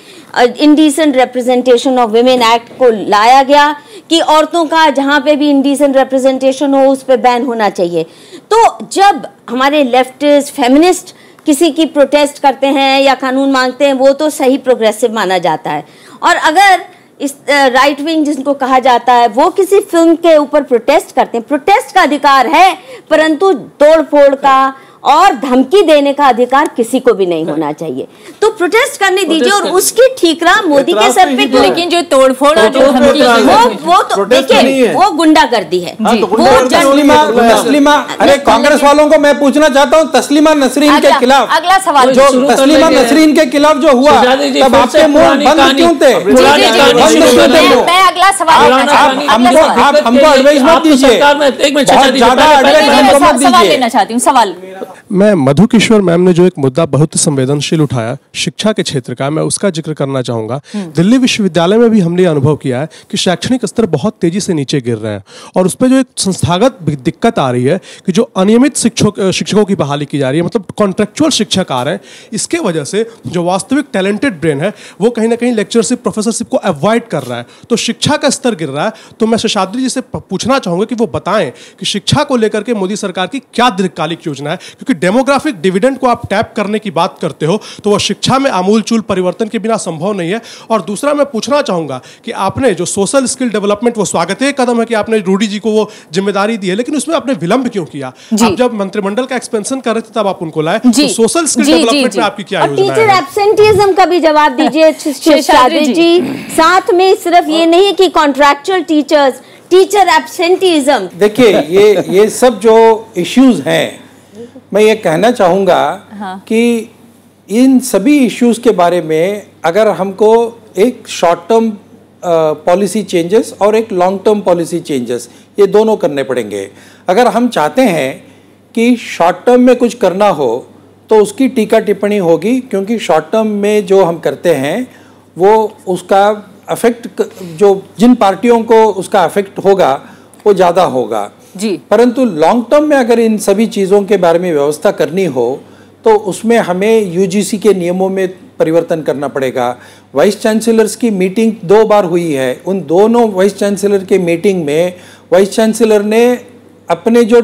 Indecent representation of women act को लाया गया कि औरतों का जहाँ पे भी इंडिसेंट रिप्रेजेंटेशन हो उस पर बैन होना चाहिए। तो जब हमारे लेफ्टिस्ट फेमिनिस्ट किसी की प्रोटेस्ट करते हैं या कानून मांगते हैं, वो तो सही प्रोग्रेसिव माना जाता है। और अगर इस राइट विंग जिसको कहा जाता है वो किसी फिल्म के ऊपर प्रोटेस्ट करते हैं, प्रोटेस्ट का अधिकार है, परंतु तोड़ फोड़ का और धमकी देने का अधिकार किसी को भी नहीं होना चाहिए। तो प्रोटेस्ट करने दीजिए और उसकी ठीकरा मोदी के सर पे। लेकिन जो तोड़फोड़ और जो धमकी वो तो देखिए वो गुंडागर्दी है। तस्लीमा, अरे कांग्रेस वालों को मैं पूछना चाहता हूँ, तस्लीमा नसरीन के खिलाफ अगला सवाल, जो तस्लीमा नसरीन के खिलाफ जो हुआ तब आपके मुंह बंद क्यों थे? मैं अगला सवाल हमको एडवाइस मत दीजिए, बहुत ज्यादा एडवाइस हमको मत दीजिए। लेना चाहती हूँ सवाल। मैं मधु किशोर मैम ने जो एक मुद्दा बहुत संवेदनशील उठाया शिक्षा के क्षेत्र का, मैं उसका जिक्र करना चाहूँगा। दिल्ली विश्वविद्यालय में भी हमने अनुभव किया है कि शैक्षणिक स्तर बहुत तेजी से नीचे गिर रहे हैं और उस पर जो एक संस्थागत दिक्कत आ रही है कि जो अनियमित शिक्षकों की बहाली की जा रही है, मतलब कॉन्ट्रेक्चुअल शिक्षक आ रहे हैं, इसके वजह से जो वास्तविक टैलेंटेड ब्रेन है वो कहीं ना कहीं लेक्चरशिप प्रोफेसरशिप को अवॉइड कर रहा है, तो शिक्षा का स्तर गिर रहा है। तो मैं शेषाद्री जी से पूछना चाहूँगा कि वो बताएं कि शिक्षा को लेकर के मोदी सरकार की क्या दीर्घकालिक योजना है, क्योंकि डेमोग्राफिक डिविडेंड को आप टैप करने की बात करते हो तो वह शिक्षा में आमूलचूल परिवर्तन के बिना संभव नहीं है। और दूसरा मैं पूछना चाहूंगा कि आपने जो सोशल स्किल डेवलपमेंट, वो स्वागत कदम है कि आपने रूडी जी को वो जिम्मेदारी दी है, लेकिन उसमें आपने विलंब क्यों किया? आप जब मंत्रिमंडल का एक्सपेंशन कर रहे थे तब आप उनको लाए, तो सोशल स्किल डेवलपमेंट में आपकी क्या योजना है? टीचर एब्सेंटिज्म का भी जवाब दीजिए शेषाद्री जी। साथ में सिर्फ ये नहीं कि कॉन्ट्रैक्चुअल टीचर्स, टीचर एब्सेंटिज्म। देखिए ये सब जो इश्यूज हैं, मैं ये कहना चाहूँगा कि इन सभी इश्यूज के बारे में अगर हमको एक शॉर्ट टर्म पॉलिसी चेंजेस और एक लॉन्ग टर्म पॉलिसी चेंजेस, ये दोनों करने पड़ेंगे। अगर हम चाहते हैं कि शॉर्ट टर्म में कुछ करना हो तो उसकी टीका टिप्पणी होगी, क्योंकि शॉर्ट टर्म में जो हम करते हैं वो उसका अफेक्ट, जो जिन पार्टियों को उसका अफेक्ट होगा वो ज़्यादा होगा जी। परंतु लॉन्ग टर्म में अगर इन सभी चीज़ों के बारे में व्यवस्था करनी हो तो उसमें हमें यूजीसी के नियमों में परिवर्तन करना पड़ेगा। वाइस चांसलर्स की मीटिंग 2 बार हुई है, उन दोनों वाइस चांसलर के मीटिंग में वाइस चांसलर ने अपने जो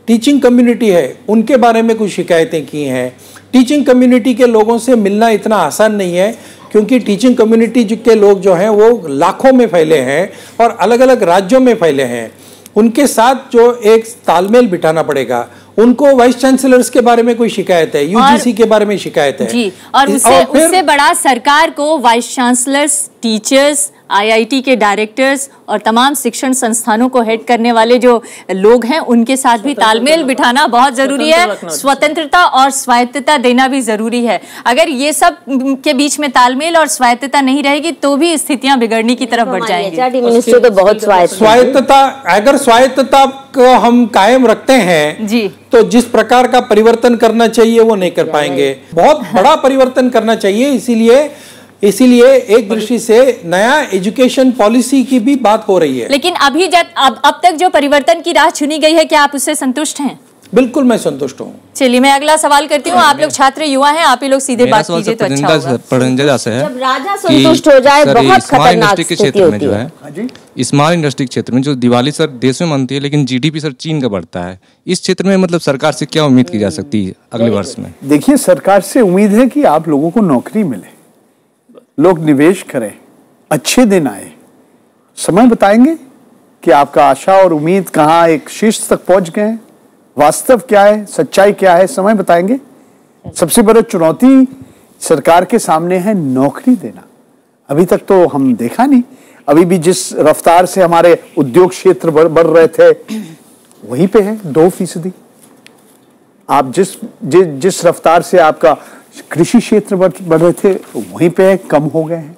टीचिंग कम्युनिटी है उनके बारे में कुछ शिकायतें की हैं। टीचिंग कम्युनिटी के लोगों से मिलना इतना आसान नहीं है, क्योंकि टीचिंग कम्युनिटी के लोग जो हैं वो लाखों में फैले हैं और अलग अलग राज्यों में फैले हैं। उनके साथ जो एक तालमेल बिठाना पड़ेगा। उनको वाइस चांसलर्स के बारे में कोई शिकायत है, यूजीसी के बारे में शिकायत है जी, और उससे बड़ा सरकार को वाइस चांसलर्स, टीचर्स, आईआईटी के डायरेक्टर्स और तमाम शिक्षण संस्थानों को हेड करने वाले जो लोग हैं उनके साथ भी तालमेल बिठाना बहुत जरूरी है। स्वतंत्रता और स्वायत्तता देना भी जरूरी है। अगर ये सब के बीच में तालमेल और स्वायत्तता नहीं रहेगी तो भी स्थितियां बिगड़ने की तरफ बढ़ जाएंगी। मिनिस्टर तो बहुत स्वायत्तता, अगर स्वायत्तता को हम कायम रखते हैं जी तो जिस प्रकार का परिवर्तन करना चाहिए वो नहीं कर पाएंगे। बहुत बड़ा परिवर्तन करना चाहिए, इसीलिए एक दृष्टि से नया एजुकेशन पॉलिसी की भी बात हो रही है। लेकिन अभी अब तक जो परिवर्तन की राह चुनी गई है, क्या आप उससे संतुष्ट हैं? बिल्कुल मैं संतुष्ट हूँ। चलिए मैं अगला सवाल करती हूँ। आप लोग छात्र युवा हैं, आप ही लोग सीधे बात कीजिए तो अच्छा होगा। जब राजा संतुष्ट हो जाए बहुत खतरनाक स्थिति होती है। स्मॉल इंडस्ट्री क्षेत्र में जो दिवाली सर देश में मनती है, लेकिन जीडीपी सर चीन का बढ़ता है। इस क्षेत्र में मतलब सरकार से क्या उम्मीद की जा सकती है अगले वर्ष में? देखिए, सरकार से उम्मीद है कि आप लोगों को नौकरी मिले, लोग निवेश करें, अच्छे दिन आए। समय बताएंगे कि आपका आशा और उम्मीद कहाँ एक शीर्ष तक पहुंच गए हैं, वास्तव क्या है, सच्चाई क्या है, समय बताएंगे। सबसे बड़ी चुनौती सरकार के सामने है नौकरी देना। अभी तक तो हम देखा नहीं। अभी भी जिस रफ्तार से हमारे उद्योग क्षेत्र बढ़ रहे थे वहीं पे है 2%। आप जिस रफ्तार से आपका कृषि क्षेत्र बढ़ रहे थे वहीं पे कम हो गए हैं।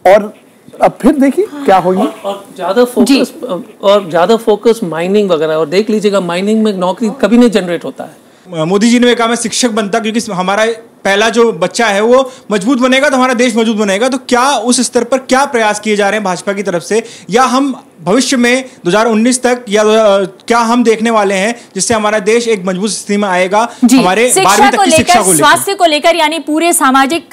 और अब फिर देखिए क्या होगी। और ज्यादा फोकस माइनिंग वगैरह, और देख लीजिएगा माइनिंग में नौकरी कभी नहीं जनरेट होता है। मोदी जी ने कहा मैं शिक्षक बनता, क्योंकि हमारा पहला जो बच्चा है वो मजबूत बनेगा तो हमारा देश मजबूत बनेगा। तो क्या उस स्तर पर क्या प्रयास किए जा रहे हैं भाजपा की तरफ से, या हम भविष्य में 2019 तक या क्या हम देखने वाले हैं जिससे हमारा देश एक मजबूत स्थिति में आएगा हमारे 12वीं तक की शिक्षा को लेकर, स्वास्थ्य को लेकर, यानी पूरे सामाजिक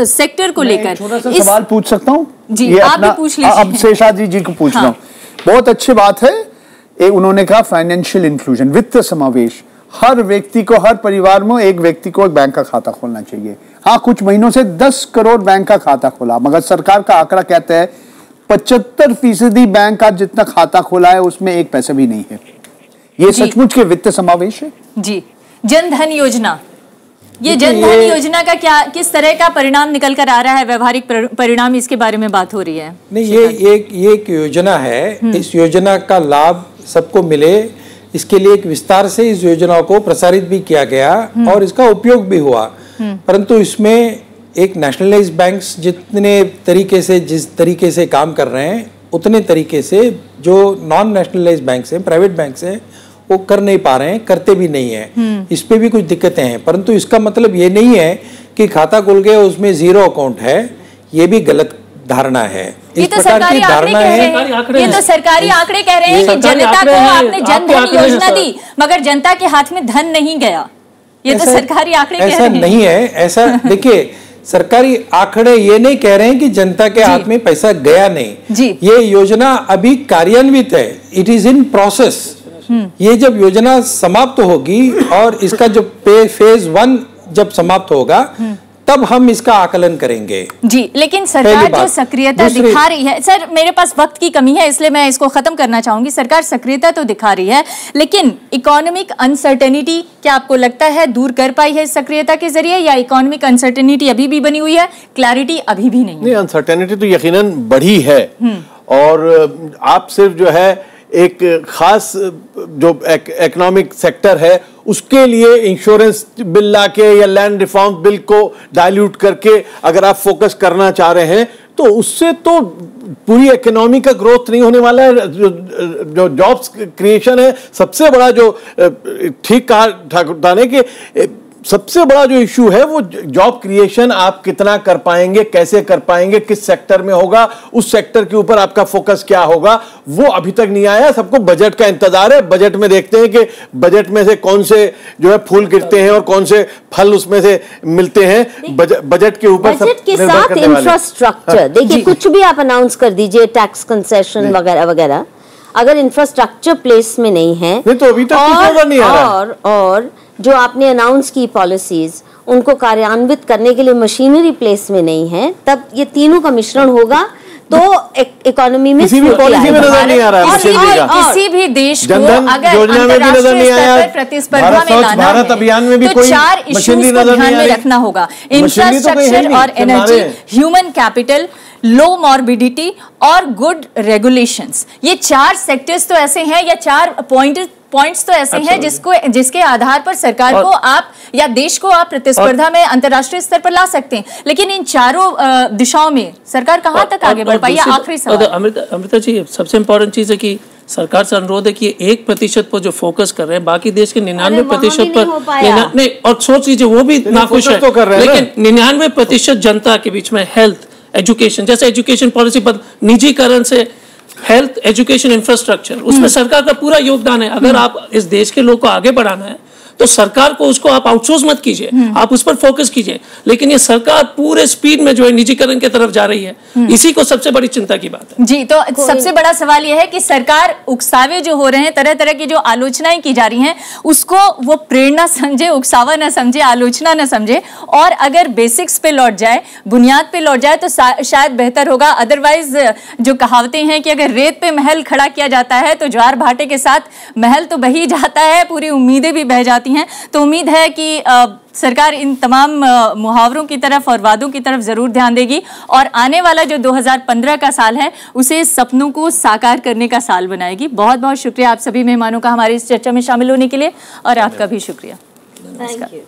सेक्टर को लेकर? छोटा सा सवाल पूछ सकता हूँ जी, आप भी पूछ लीजिए। अब शेषाद्री जी को पूछ रहा हूँ। बहुत अच्छी बात है, उन्होंने कहा फाइनेंशियल इंक्लूजन, वित्त समावेश। हर व्यक्ति को, हर परिवार में एक व्यक्ति को एक बैंक का खाता खोलना चाहिए। हाँ, कुछ महीनों से 10 करोड़ बैंक का खाता खोला, मगर सरकार का आंकड़ा कहता है 75% बैंक का जितना खाता खोला है उसमें एक पैसा भी नहीं है। ये सचमुच के वित्त समावेश है? जी। जन धन योजना, ये जन धन योजना का क्या, किस तरह का परिणाम निकल कर आ रहा है, व्यवहारिक परिणाम, इसके बारे में बात हो रही है? नहीं, ये एक योजना है। इस योजना का लाभ सबको मिले, इसके लिए एक विस्तार से इस योजना को प्रसारित भी किया गया और इसका उपयोग भी हुआ। परंतु इसमें एक नेशनलाइज्ड बैंक्स जितने तरीके से, जिस तरीके से काम कर रहे हैं, उतने तरीके से जो नॉन नेशनलाइज्ड बैंक्स हैं, प्राइवेट बैंक्स हैं, वो कर नहीं पा रहे हैं, करते भी नहीं है। इस पे भी कुछ दिक्कतें हैं। परंतु इसका मतलब ये नहीं है कि खाता खुल गया उसमें जीरो अकाउंट है, ये भी गलत धारणा है। इस प्रकार की धारणा है। ये तो सरकारी आंकड़े कह रहे हैं कि जनता को आपने जन धन योजना दी मगर जनता के हाथ में धन नहीं गया। ये तो सरकारी आंकड़े कह रहे हैं। ऐसा नहीं है। ऐसा देखिए, सरकारी आंकड़े ये नहीं कह रहे हैं कि जनता के हाथ में पैसा गया नहीं जी। ये योजना अभी कार्यान्वित है, इट इज इन प्रोसेस। ये जब योजना समाप्त होगी और इसका जो फेज 1 जब समाप्त होगा तब हम इसका आकलन करेंगे जी। लेकिन सरकार जो सक्रियता दिखा रही है, सर मेरे पास वक्त की कमी है इसलिए मैं इसको खत्म करना चाहूंगी। सरकार सक्रियता तो दिखा रही है, लेकिन इकोनॉमिक अनसर्टेनिटी क्या आपको लगता है दूर कर पाई है सक्रियता के जरिए, या इकोनॉमिक अनसर्टेनिटी अभी भी बनी हुई है, क्लैरिटी अभी भी नहीं? अनसर्टेनिटी तो यकीनन बढ़ी है। और आप सिर्फ जो है एक खास जो इकोनॉमिक सेक्टर है उसके लिए इंश्योरेंस बिल लाके या लैंड रिफॉर्म बिल को डाइल्यूट करके अगर आप फोकस करना चाह रहे हैं तो उससे तो पूरी इकोनॉमी का ग्रोथ नहीं होने वाला है। जो जॉब्स क्रिएशन है, सबसे बड़ा जो ठीक कहा ठाकुर ने कि सबसे बड़ा जो इशू है वो जॉब क्रिएशन, आप कितना कर पाएंगे, कैसे कर पाएंगे, किस सेक्टर में होगा, उस सेक्टर के ऊपर आपका फोकस क्या होगा, वो अभी तक नहीं आया। सबको बजट का इंतजार है। बजट में देखते हैं कि बजट में से कौन से जो है फूल गिरते हैं और कौन से फल उसमें से मिलते हैं। बजट के ऊपर बजट के साथ इंफ्रास्ट्रक्चर, देखिए कुछ भी आप अनाउंस कर दीजिए, टैक्स कंसेशन वगैरह वगैरह, अगर इंफ्रास्ट्रक्चर प्लेस में नहीं है तो अभी तक नहीं आ रहा। और जो आपने अनाउंस की पॉलिसीज उनको कार्यान्वित करने के लिए मशीनरी प्लेस में नहीं है, तब ये तीनों का मिश्रण होगा तो इकोनॉमी में किसी भी पॉलिसी में नजर नहीं आ रहा है। किसी भी देश को अगर योजना में भी नजर नहीं आया, प्रतिस्पर्धा में लाना भारत अभियान में भी तो कोई 4 इश्यूज को ध्यान में रखना होगा। इंफ्रास्ट्रक्चर और एनर्जी, ह्यूमन कैपिटल, लो मॉर्बिडिटी और गुड रेगुलेशंस। ये 4 सेक्टर्स तो ऐसे हैं, या 4 पॉइंट्स तो ऐसे हैं जिसके आधार पर सरकार को आप या देश को आप प्रतिस्पर्धा में अंतर्राष्ट्रीय स्तर पर ला सकते हैं। लेकिन इन चारों दिशाओं में सरकार कहां तक आगे बढ़ पाई? आखिरी सवाल अमृता जी, सबसे इंपॉर्टेंट चीज है कि सरकार से अनुरोध है कि 1% पर जो फोकस कर रहे हैं, बाकी देश के 99% पर नहीं। और सोच लीजिए वो भी नाखुश है, लेकिन 99% जनता के बीच में हेल्थ, एजुकेशन, जैसे एजुकेशन पॉलिसी पर निजीकरण से हेल्थ, एजुकेशन, इंफ्रास्ट्रक्चर, उसमें सरकार का पूरा योगदान है। अगर आप इस देश के लोग को आगे बढ़ाना है तो सरकार को उसको आप आउटसोर्स मत कीजिए, आप उस पर फोकस कीजिए। लेकिन ये सरकार पूरे स्पीड में जो है निजीकरण की तरफ जा रही है, इसी को सबसे बड़ी चिंता की बात है जी। तो सबसे बड़ा सवाल यह है कि सरकार उकसावे जो हो रहे हैं, तरह तरह की जो आलोचनाएं की जा रही हैं, उसको वो प्रेरणा समझे, उकसावा न समझे, आलोचना न समझे, और अगर बेसिक्स पे लौट जाए, बुनियाद पे लौट जाए तो शायद बेहतर होगा। अदरवाइज जो कहावतें हैं कि अगर रेत पे महल खड़ा किया जाता है तो ज्वार भाटे के साथ महल तो बह ही जाता है, पूरी उम्मीदें भी बह जाती हैं। तो उम्मीद है कि सरकार इन तमाम मुहावरों की तरफ और वादों की तरफ जरूर ध्यान देगी और आने वाला जो 2015 का साल है उसे सपनों को साकार करने का साल बनाएगी। बहुत बहुत शुक्रिया आप सभी मेहमानों का हमारी इस चर्चा में शामिल होने के लिए, और आपका भी शुक्रिया। Thank you.